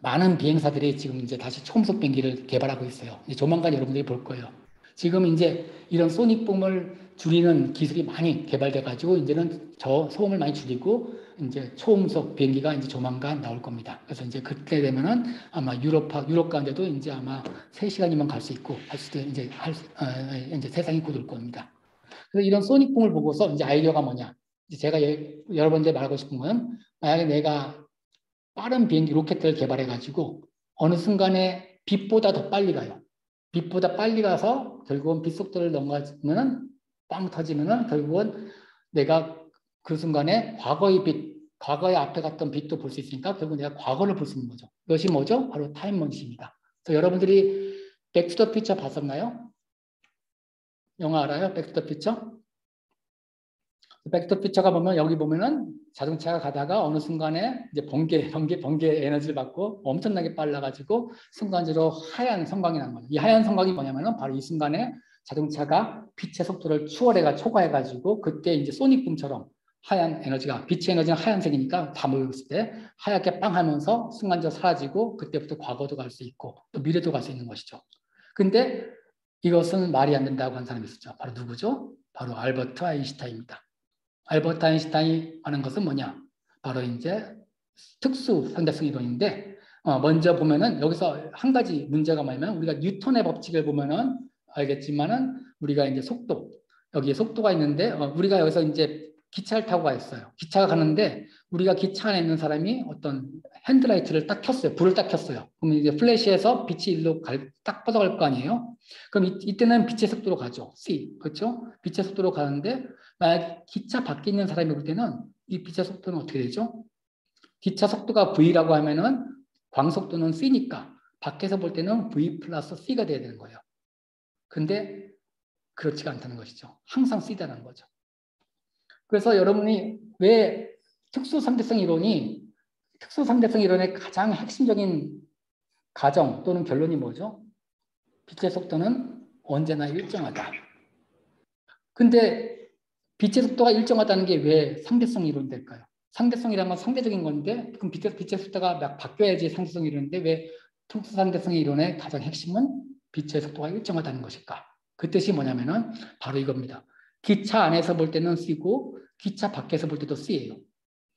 많은 비행사들이 지금 이제 다시 초음속 비행기를 개발하고 있어요. 이제 조만간 여러분들이 볼 거예요. 지금 이제 이런 소닉붐을 줄이는 기술이 많이 개발돼 가지고 이제는 저 소음을 많이 줄이고 이제 초음속 비행기가 이제 조만간 나올 겁니다. 그래서 이제 그때 되면은 아마 유럽 가운데도 이제 아마 3시간이면 갈 수 있고 할 수도 이제 이제 세상이 곧 올 겁니다. 그래서 이런 소닉붐을 보고서 이제 아이디어가 뭐냐? 이제 제가 여러분들 말하고 싶은 건 만약에 내가 빠른 비행기 로켓을 개발해 가지고 어느 순간에 빛보다 더 빨리 가요. 빛보다 빨리 가서 결국은 빛 속도를 넘어가면은 빵 터지면은 결국은 내가 그 순간에 과거의 앞에 갔던 빛도 볼 수 있으니까 결국 내가 과거를 볼 수 있는 거죠. 이것이 뭐죠? 바로 타임머신입니다. 그래서 여러분들이 백투더 퓨처 봤었나요? 영화 알아요? 백투더 퓨처? 백투더 퓨처가 보면 여기 보면은 자동차가 가다가 어느 순간에 이제 번개 에너지를 받고 엄청나게 빨라가지고 순간적으로 하얀 성광이 난 거죠. 이 하얀 성광이 뭐냐면은 바로 이 순간에 자동차가 빛의 속도를 초과해가지고 그때 이제 소닉붐처럼 하얀 에너지가 빛의 에너지는 하얀색이니까 다 모였을 때 하얗게 빵 하면서 순간적으로 사라지고 그때부터 과거도 갈 수 있고 또 미래도 갈 수 있는 것이죠. 근데 이것은 말이 안 된다고 한 사람이 있었죠. 바로 누구죠? 바로 알버트 아인슈타인입니다. 알버트 아인슈타인이 하는 것은 뭐냐? 바로 이제 특수 상대성 이론인데 먼저 보면은 여기서 한 가지 문제가 뭐냐면 우리가 뉴턴의 법칙을 보면은 알겠지만은 우리가 이제 여기에 속도가 있는데 우리가 여기서 이제 기차를 타고 가 있어요. 기차가 가는데 우리가 기차 안에 있는 사람이 어떤 핸드라이트를 딱 켰어요. 불을 딱 켰어요. 그러면 이제 플래시에서 빛이 일로 딱 뻗어갈 거 아니에요? 그럼 이때는 빛의 속도로 가죠. C. 그렇죠? 빛의 속도로 가는데 만약 기차 밖에 있는 사람이 볼 때는 이 빛의 속도는 어떻게 되죠? 기차 속도가 V라고 하면은 광속도는 C니까 밖에서 볼 때는 V 플러스 C가 돼야 되는 거예요. 근데 그렇지가 않다는 것이죠. 항상 C다는 거죠. 그래서 여러분이 왜 특수상대성 이론의 가장 핵심적인 가정 또는 결론이 뭐죠? 빛의 속도는 언제나 일정하다. 근데 빛의 속도가 일정하다는 게 왜 상대성 이론이 될까요? 상대성이란 건 상대적인 건데 그럼 빛의 속도가 막 바뀌어야지 상대성 이론인데 왜 특수상대성 이론의 가장 핵심은 빛의 속도가 일정하다는 것일까? 그 뜻이 뭐냐면은 바로 이겁니다. 기차 안에서 볼 때는 C고 기차 밖에서 볼 때도 C예요.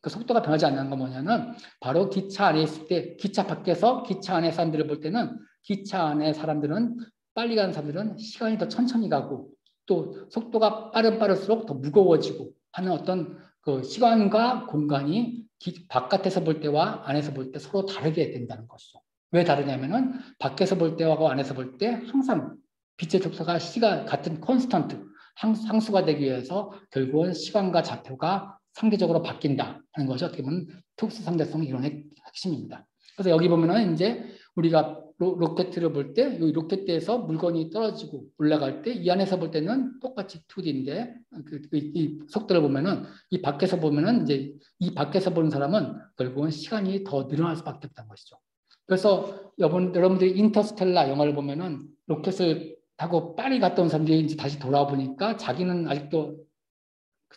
그 속도가 변하지 않는 건 뭐냐면 바로 기차 안에 있을 때 기차 밖에서 기차 안에 사람들을 볼 때는 기차 안에 사람들은 빨리 가는 사람들은 시간이 더 천천히 가고 또 속도가 빠를수록 더 무거워지고 하는 어떤 그 시간과 공간이 바깥에서 볼 때와 안에서 볼 때 서로 다르게 된다는 것이죠. 왜 다르냐면은 밖에서 볼 때와 안에서 볼 때 항상 빛의 속도가 같은 콘스턴트 상수가 되기 위해서 결국은 시간과 좌표가 상대적으로 바뀐다 하는 것이 어떻게 보면 특수 상대성 이론의 핵심입니다. 그래서 여기 보면은 이제 우리가 로켓을 볼 때 이 로켓대에서 물건이 떨어지고 올라갈 때 이 안에서 볼 때는 똑같이 2D인데 이 속도를 보면은 이 밖에서 보면은 이제 이 밖에서 보는 사람은 결국은 시간이 더 늘어날 수밖에 없다는 것이죠. 그래서 여러분들이 인터스텔라 영화를 보면은 로켓을 타고 파리 갔다 온 사람들이 이제 다시 돌아와 보니까 자기는 아직도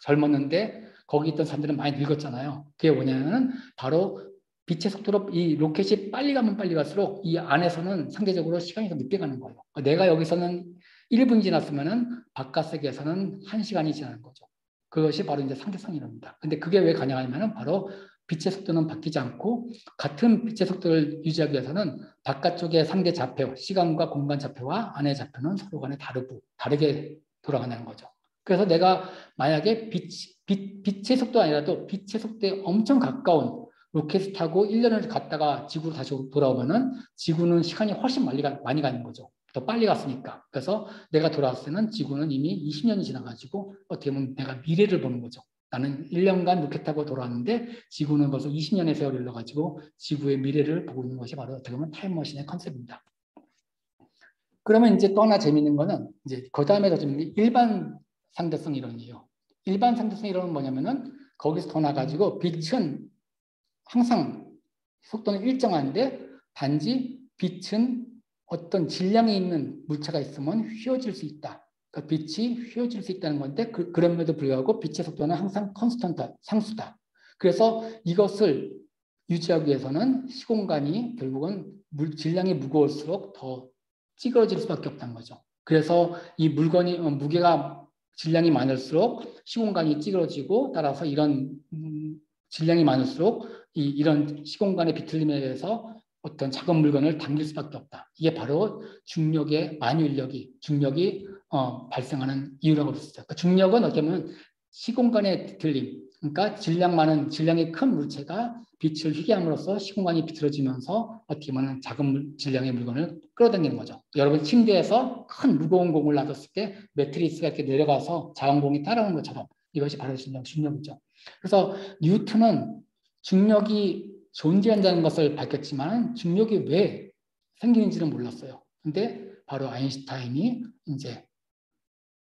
젊었는데 거기 있던 사람들은 많이 늙었잖아요. 그게 뭐냐면은 바로 빛의 속도로 이 로켓이 빨리 가면 빨리 갈수록 이 안에서는 상대적으로 시간이 더 늦게 가는 거예요. 내가 여기서는 1분 지났으면은 바깥 세계에서는 1시간이 지나는 거죠. 그것이 바로 이제 상대성 이론입니다. 근데 그게 왜 가능하냐면은 바로 빛의 속도는 바뀌지 않고 같은 빛의 속도를 유지하기 위해서는 바깥쪽의 상대 좌표, 시간과 공간 좌표와 안의 좌표는 서로 간에 다르게 돌아가는 거죠. 그래서 내가 만약에 빛의 속도가 아니라도 빛의 속도에 엄청 가까운 로켓을 타고 1년을 갔다가 지구로 다시 돌아오면은 지구는 시간이 훨씬 많이 가는 거죠. 더 빨리 갔으니까. 그래서 내가 돌아왔을 때는 지구는 이미 20년이 지나가지고 어떻게 보면 내가 미래를 보는 거죠. 나는 1년간 로켓 타고 돌아왔는데 지구는 벌써 20년의 세월이 흘러가지고 지구의 미래를 보고 있는 것이 바로 어떻게 보면 타임머신의 컨셉입니다. 그러면 이제 또 하나 재미있는 거는 이제 그 다음에 더 좀 일반 상대성 이론이에요. 일반 상대성 이론은 뭐냐면은 거기서 더 나가지고 빛은 항상 속도는 일정한데 단지 빛은 어떤 질량이 있는 물체가 있으면 휘어질 수 있다. 그러니까 빛이 휘어질 수 있다는 건데 그럼에도 불구하고 빛의 속도는 항상 컨스턴트, 상수다. 그래서 이것을 유지하기 위해서는 시공간이 결국은 질량이 무거울수록 더 찌그러질 수밖에 없다는 거죠. 그래서 이 물건이 무게가 질량이 많을수록 시공간이 찌그러지고 따라서 이런 질량이 많을수록 이런 시공간의 비틀림에 의해서 어떤 작은 물건을 당길 수밖에 없다. 이게 바로 중력의 만유인력이 중력이 발생하는 이유라고 볼 수 있어요. 그러니까 중력은 어떻게 보면 시공간의 비틀림, 그러니까 질량이 큰 물체가 빛을 휘게 함으로써 시공간이 비틀어지면서 어떻게 보면 작은 질량의 물건을 끌어당기는 거죠. 여러분 침대에서 큰 무거운 공을 놔뒀을 때 매트리스가 이렇게 내려가서 자원공이 따라오는 것처럼 이것이 바로 중력이죠. 그래서 뉴턴은 중력이 존재한다는 것을 밝혔지만 중력이 왜 생기는지는 몰랐어요. 근데 바로 아인슈타인이 이제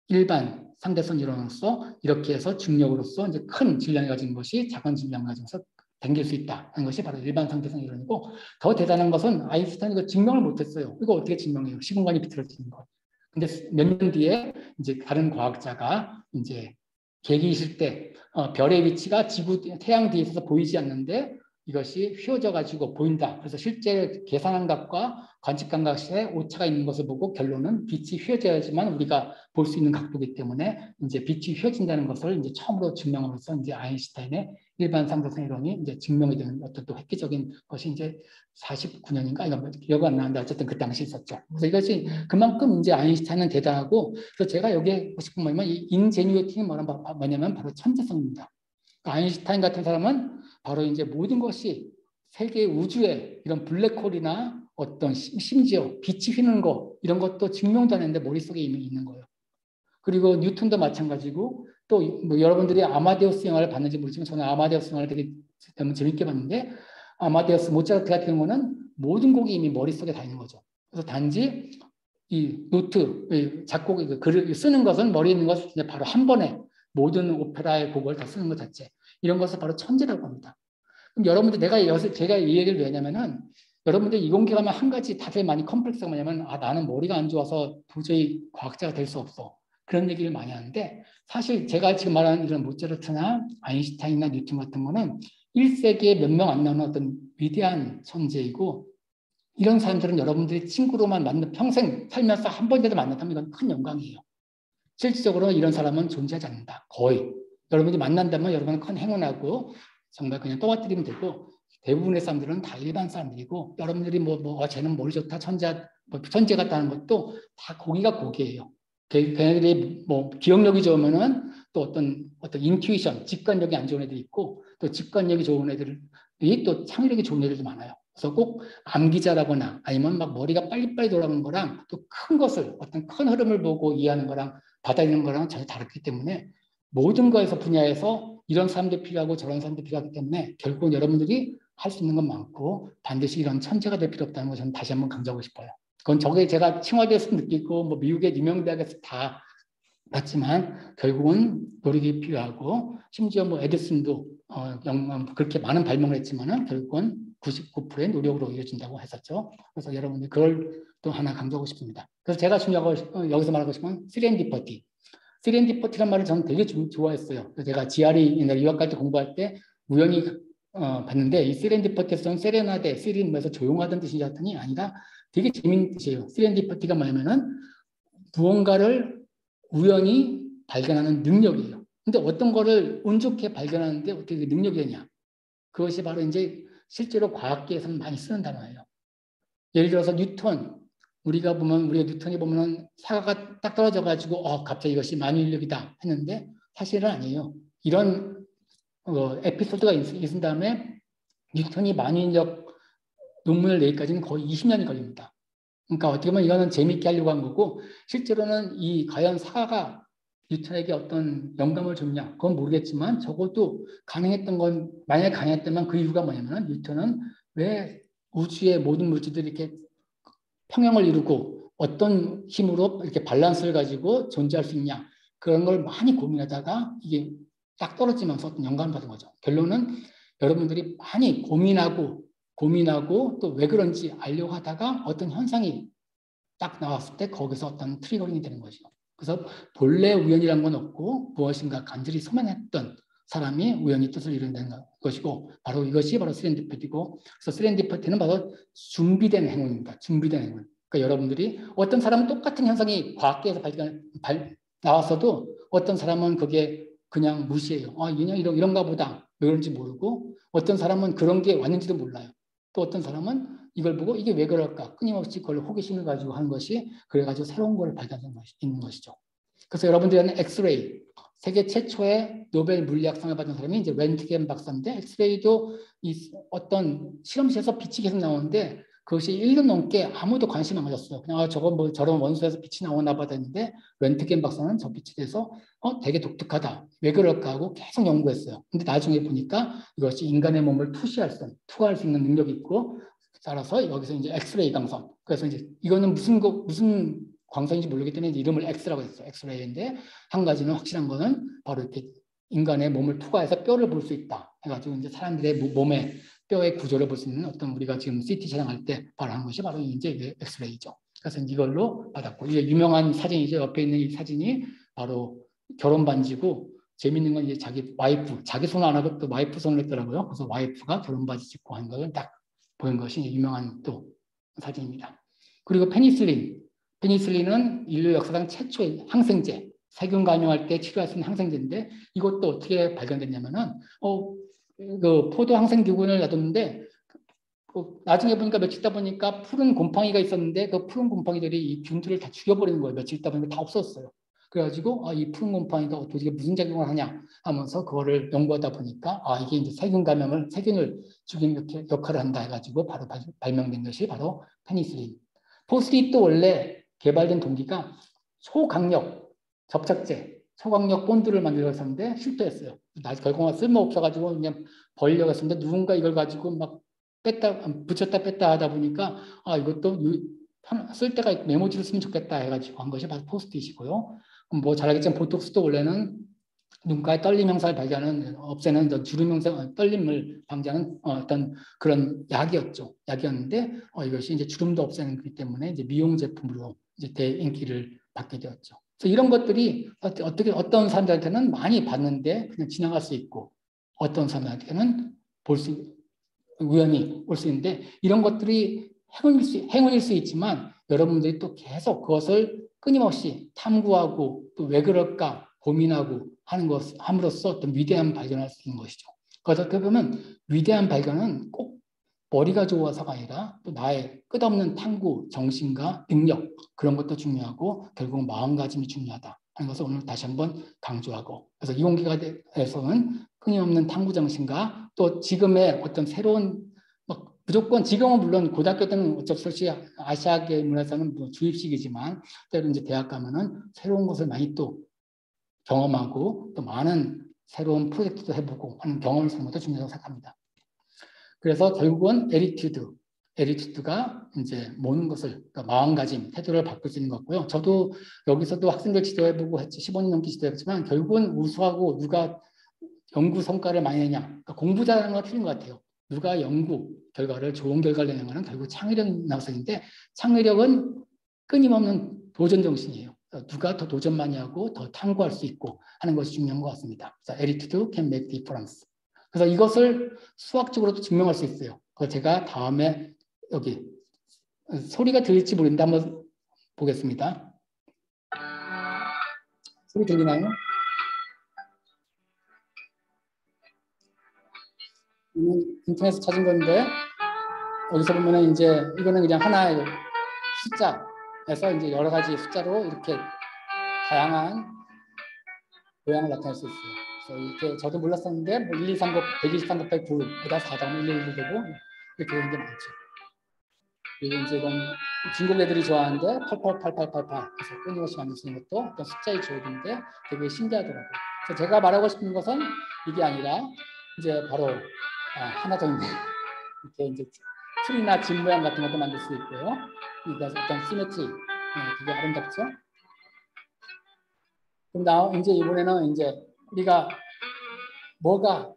일반 상대성 이론으로서 이렇게 해서 중력으로서 이제 큰 질량을 가진 것이 작은 질량을 가지면서 당길 수 있다는 것이 바로 일반 상대성 이론이고, 더 대단한 것은 아인슈타인이 이거 증명을 못했어요. 이거 어떻게 증명해요? 시공간이 비틀어지는 것. 근데 몇 년 뒤에 이제 다른 과학자가 이제 계기 있을 때 별의 위치가 태양 뒤에 있어서 보이지 않는데 이것이 휘어져 가지고 보인다. 그래서 실제 계산한 각과 관측 감각 사이에 오차가 있는 것을 보고 결론은 빛이 휘어져야지만 우리가 볼 수 있는 각도이기 때문에 이제 빛이 휘어진다는 것을 이제 처음으로 증명으로써 이제 아인슈타인의 일반 상대성 이론이 이제 증명이 되는 어떤 또 획기적인 것이 이제 49년인가 이거 기억 안 나는데 어쨌든 그 당시 있었죠. 그래서 이것이 그만큼 이제 아인슈타인은 대단하고, 그래서 제가 여기에 보고 싶은 뭐냐면 이 인제뉴이티는 뭐냐면 바로 천재성입니다. 그러니까 아인슈타인 같은 사람은 바로 이제 모든 것이 세계 우주에 이런 블랙홀이나 어떤 심지어 빛이 휘는 거 이런 것도 증명도 안 했는데 머릿속에 이미 있는 거예요. 그리고 뉴턴도 마찬가지고, 또 뭐 여러분들이 아마데우스 영화를 봤는지 모르지만 저는 아마데우스 영화를 되게 재밌게 봤는데, 아마데우스 모차르트 같은 경우는 모든 곡이 이미 머릿속에 다 있는 거죠. 그래서 단지 이 노트, 작곡, 글을 쓰는 것은 머리에 있는 것을 바로 한 번에 모든 오페라의 곡을 다 쓰는 것 자체, 이런 것을 바로 천재라고 합니다. 그럼 여러분들 제가 이 얘기를 왜 하냐면은 여러분들 이공계 가면 한 가지 다들 많이 컴플렉스가 뭐냐면 나는 머리가 안 좋아서 도저히 과학자가 될 수 없어. 그런 얘기를 많이 하는데, 사실 제가 지금 말하는 이런 모차르트나 아인슈타인이나 뉴턴 같은 거는 1세기에 몇 명 안 나오는 어떤 위대한 천재이고, 이런 사람들은 여러분들이 친구로만 평생 살면서 한 번이라도 만났다면 이건 큰 영광이에요. 실질적으로 이런 사람은 존재하지 않는다. 거의. 여러분이 만난다면 여러분은 큰 행운하고 정말 그냥 떠받들이면 되고, 대부분의 사람들은 다 일반 사람들이고, 여러분들이 쟤는 머리 좋다, 천재 같다는 것도 다 고기가 고기예요. 걔네들이 기억력이 좋으면은 또 어떤 인투이션, 직관력이 안 좋은 애들이 있고, 또 직관력이 좋은 애들이 또 창의력이 좋은 애들도 많아요. 그래서 꼭 암기자라거나 아니면 막 머리가 빨리빨리 돌아가는 거랑 또 큰 것을, 어떤 큰 흐름을 보고 이해하는 거랑 받아들이는 거랑 전혀 다르기 때문에 모든 거에서 분야에서 이런 사람도 필요하고 저런 사람도 필요하기 때문에 결국은 여러분들이 할 수 있는 건 많고 반드시 이런 천재가 될 필요 없다는 걸 저는 다시 한번 강조하고 싶어요. 그건 제가 칭화대에서 느끼고 미국의 유명 대학에서 다 봤지만 결국은 노력이 필요하고, 심지어 에디슨도 그렇게 많은 발명을 했지만은 결국은 99%의 노력으로 이루어진다고 했었죠. 그래서 여러분들 그걸 또 하나 강조하고 싶습니다. 그래서 제가 여기서 말하고 싶은 세렌디퍼티. 세렌디퍼티란 말을 저는 되게 좋아했어요. 제가 GRE 옛날 유학 갈 때 공부할 때 우연히 봤는데, 이 세렌디퍼티에서는 세레나데, 세린에서 조용하다는 뜻이었더니 아니라 되게 재밌는 뜻이에요. 세렌디퍼티가 뭐냐면은 무언가를 우연히 발견하는 능력이에요. 근데 어떤 거를 운 좋게 발견하는데 어떻게 그 능력이 되냐? 그것이 바로 이제 실제로 과학계에서는 많이 쓰는 단어예요. 예를 들어서 우리가 뉴턴이 보면은 사과가 딱 떨어져가지고 갑자기 이것이 만유인력이다 했는데 사실은 아니에요. 이런 에피소드가 있은 다음에 뉴턴이 만유인력 논문을 내기까지는 거의 20년이 걸립니다. 그러니까 어떻게 보면 이거는 재미있게 하려고 한 거고, 실제로는 과연 사과가 뉴턴에게 어떤 영감을 줬냐 그건 모르겠지만, 적어도 만약에 가능했다면 그 이유가 뭐냐면 뉴턴은 왜 우주의 모든 물질들이 이렇게 평형을 이루고 어떤 힘으로 이렇게 밸런스를 가지고 존재할 수 있냐, 그런 걸 많이 고민하다가 이게 딱 떨어지면서 어떤 영감을 받은 거죠. 결론은 여러분들이 많이 고민하고 또 왜 그런지 알려고 하다가 어떤 현상이 딱 나왔을 때 거기서 어떤 트리거링이 되는 거죠. 그래서 본래 우연이란 건 없고 무엇인가 간절히 소망했던 사람이 우연히 뜻을 이룬다는 것이고 바로 이것이 바로 세렌디피티고 그래서 세렌디피티는 바로 준비된 행운입니다. 준비된 행운. 그러니까 여러분들이 어떤 사람은 똑같은 현상이 과학계에서 나왔어도 어떤 사람은 그게 그냥 무시해요. 그냥 이런가 보다. 왜 그런지 모르고 어떤 사람은 그런 게 왔는지도 몰라요. 또 어떤 사람은 이걸 보고 이게 왜 그럴까? 끊임없이 그걸 호기심을 가지고 하는 것이 그래가지고 새로운 걸 발견하는 것이 있는 것이죠. 그래서 여러분들이 아는 엑스레이, 세계 최초의 노벨 물리학상을 받은 사람이 이제 렌트겐 박사인데 엑스레이도 어떤 실험실에서 빛이 계속 나오는데 그것이 1년 넘게 아무도 관심 안 가졌어요. 그냥 저건 뭐 저런 원소에서 빛이 나오나 보다 했는데 렌트겐 박사는 저 빛에 대해서 되게 독특하다. 왜 그럴까 하고 계속 연구했어요. 근데 나중에 보니까 이것이 인간의 몸을 투과할 수 있는 능력이 있고 따라서 여기서 이제 엑스레이 광선. 그래서 이제 이거는 무슨 광선인지 모르기 때문에 이름을 X라고 했어요. 엑스레이인데 한 가지는 확실한 거는 바로 이렇게 인간의 몸을 투과해서 뼈를 볼 수 있다. 해가지고 이제 사람들의 몸의 뼈의 구조를 볼 수 있는 어떤 우리가 지금 CT 촬영할 때 바로 한 것이 바로 이제 엑스레이죠. 그래서 이걸로 받았고 이게 유명한 사진이죠. 옆에 있는 이 사진이 바로 결혼 반지고 재밌는 건 이제 자기 손 안 하고 또 와이프 손을 했더라고요. 그래서 와이프가 결혼 반지 찍고 한 걸 딱 보인 것이 유명한 또 사진입니다. 그리고 페니실린은 인류 역사상 최초의 항생제, 세균 감염할 때 치료할 수 있는 항생제인데 이것도 어떻게 발견됐냐면은 그 포도 항생균을 놔뒀는데 나중에 보니까 며칠 있다 보니까 푸른 곰팡이가 있었는데 그 푸른 곰팡이들이 이 균들을 다 죽여버리는 거예요. 며칠 있다 보니까 다 없었어요. 그래가지고 이 푸른 곰팡이가 도대체 무슨 작용을 하냐 하면서 그거를 연구하다 보니까 이게 이제 세균을 죽이는 역할을 한다 해가지고 바로 발명된 것이 바로 페니실린. 포스트잇도 원래 개발된 동기가 초강력 접착제, 초강력 본드를 만들려고 했었는데 실패했어요. 결국은 쓸모없어가지고 그냥 버리려고 했었는데 누군가 이걸 가지고 막 붙였다 뺐다 하다 보니까 이것도 쓸 때가 메모지를 쓰면 좋겠다 해가지고 한 것이 바로 포스트잇이고요. 뭐 잘 알겠지만 보톡스도 원래는 눈가의 떨림 현상을 없애는 주름 현상, 떨림을 방지하는 어떤 그런 약이었는데 이것이 이제 주름도 없애는 거기 때문에 이제 미용 제품으로 이제 대인기를 받게 되었죠. 그래서 이런 것들이 어떤 사람들한테는 많이 봤는데 그냥 지나갈 수 있고 어떤 사람한테는 우연히 올 수 있는데 이런 것들이 행운일 수 있지만 여러분들이 또 계속 그것을 끊임없이 탐구하고 또 왜 그럴까 고민하고 함으로써 어떤 위대한 발견을 할 수 있는 것이죠. 그래서 어떻게 보면 위대한 발견은 꼭 머리가 좋아서가 아니라 또 나의 끝없는 탐구, 정신과 능력 그런 것도 중요하고 결국 마음가짐이 중요하다 하는 것을 오늘 다시 한번 강조하고 그래서 이공계가에서는 끊임없는 탐구 정신과 또 지금의 어떤 새로운 무조건 지금은 물론 고등학교 때는 어쩔 수 없이 아시아계 문화에서는 뭐 주입식이지만 때로 이제 대학 가면은 새로운 것을 많이 또 경험하고 또 많은 새로운 프로젝트도 해보고 하는 경험을 사는 것도 중요하다고 생각합니다. 그래서 결국은 에리튜드가 이제 모든 것을 그러니까 마음가짐, 태도를 바꿀 수 있는 것 같고요. 저도 여기서도 학생들 지도해보고 15년 넘게 지도했지만 결국은 우수하고 누가 연구 성과를 많이 내냐. 그러니까 공부 잘하는 건 틀린 것 같아요. 누가 연구 결과를 좋은 결과를 내는 것은 결국 창의력 나서인데 창의력은 끊임없는 도전 정신이에요. 누가 더 도전 많이 하고 더 탐구할 수 있고 하는 것이 중요한 것 같습니다. Attitude can make difference. 그래서 이것을 수학적으로도 증명할 수 있어요. 그래서 제가 다음에 여기 소리가 들릴지 모르겠는데 한번 보겠습니다. 소리 들리나요? 인터넷에서 찾은 건데 여기서 보면은 이제 이거는 그냥 하나의 숫자에서 이제 여러 가지 숫자로 이렇게 다양한 모양을 나타낼 수 있어요. 그래서 이렇게 저도 몰랐었는데 뭐 1, 2, 3, 123 곱하기 9, 그다 4다 1, 1 되고 이렇게 되는 게 많죠. 그리고 이제 이건 중국 애들이 좋아하는데 888888 그래서 끊임없이 만들 수 있는 것도 어떤 숫자의 조합인데 되게 신기하더라고요. 그래서 제가 말하고 싶은 것은 이게 아니라 이제 바로 하나 더 있는 이렇게 이제 틀이나 집 모양 같은 것도 만들 수 있고요. 이게 어떤 시메트리 되게 아름답죠. 그럼 이제 이번에는 이제 우리가 뭐가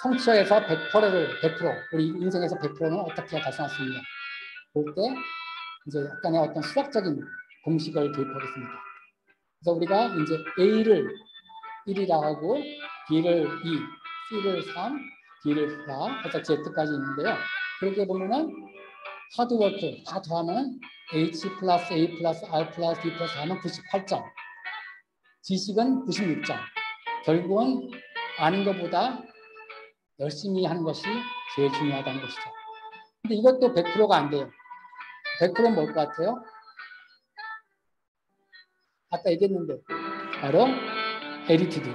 성취에서 100%, 우리 인생에서 100%는 어떻게 달성할 수 있냐. 볼 때 이제 약간의 어떤 수학적인 공식을 도입하겠습니다. 그래서 우리가 이제 A를 1이라 하고 B를 2, C를 3, D를 4, 해서 Z까지 있는데요. 그렇게 보면은 하드워크 다 더하면 H 플러스 A 플러스 R 플러스 D 플러스 하면 98점. 지식은 96점. 결국은 아는 것보다 열심히 하는 것이 제일 중요하다는 것이죠. 근데 이것도 100%가 안 돼요. 100%는 뭘 것 같아요? 아까 얘기했는데 바로 에리튜드.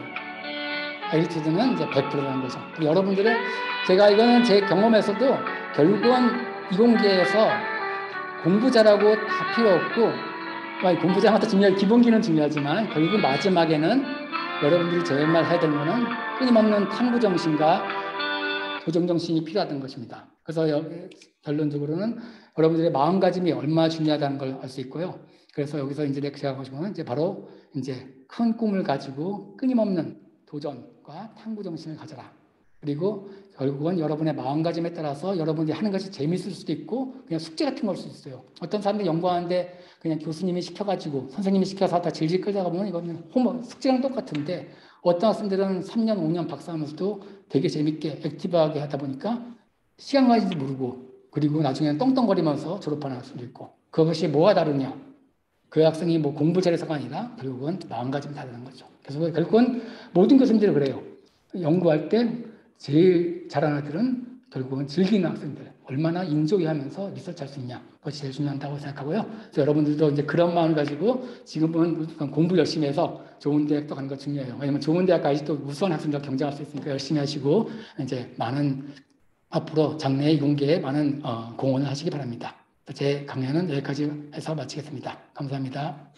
에리튜드는 이제 100%라는 거죠. 여러분들은 제가 이거는 제 경험에서도 결국은 이공계에서 공부 잘하고 다 필요 없고 공부 잘하는 것도 중요하고 기본기는 중요하지만 결국 마지막에는 여러분들이 정말 해야 되는 것은 끊임없는 탐구 정신과 도전 정신이 필요하다는 것입니다. 그래서 결론적으로는 여러분들의 마음가짐이 얼마나 중요하다는 걸 알 수 있고요. 그래서 여기서 이제 제가 하고 싶은 건 이제 바로 이제 큰 꿈을 가지고 끊임없는 도전과 탐구 정신을 가져라. 그리고 결국은 여러분의 마음가짐에 따라서 여러분들이 하는 것이 재미있을 수도 있고 그냥 숙제 같은 걸 수도 있어요. 어떤 사람들이 연구하는데 그냥 교수님이 시켜가지고 선생님이 시켜서 다 질질 끌다가 보면 이거는 숙제랑 똑같은데 어떤 학생들은 3년, 5년 박사하면서도 되게 재밌게 액티브하게 하다 보니까 시간 가는지 모르고 그리고 나중에는 떵떵거리면서 졸업하는 학생도 있고 그것이 뭐가 다르냐? 그 학생이 뭐 공부 잘해서가 아니라 결국은 마음가짐이 다르는 거죠. 그래서 결국은 모든 교수님들이 그래요. 연구할 때 제일 잘하는 애들은 결국은 즐기는 학생들, 얼마나 인조이하면서 리서치할 수 있냐, 그것이 제일 중요하다고 생각하고요. 그래서 여러분들도 이제 그런 마음을 가지고 지금은 공부 열심히 해서 좋은 대학도 가는 거 중요해요. 왜냐면 좋은 대학까지 또 우수한 학생들 경쟁할 수 있으니까 열심히 하시고 이제 많은 앞으로 장래 이공계에 많은 공헌을 하시기 바랍니다. 제 강연은 여기까지 해서 마치겠습니다. 감사합니다.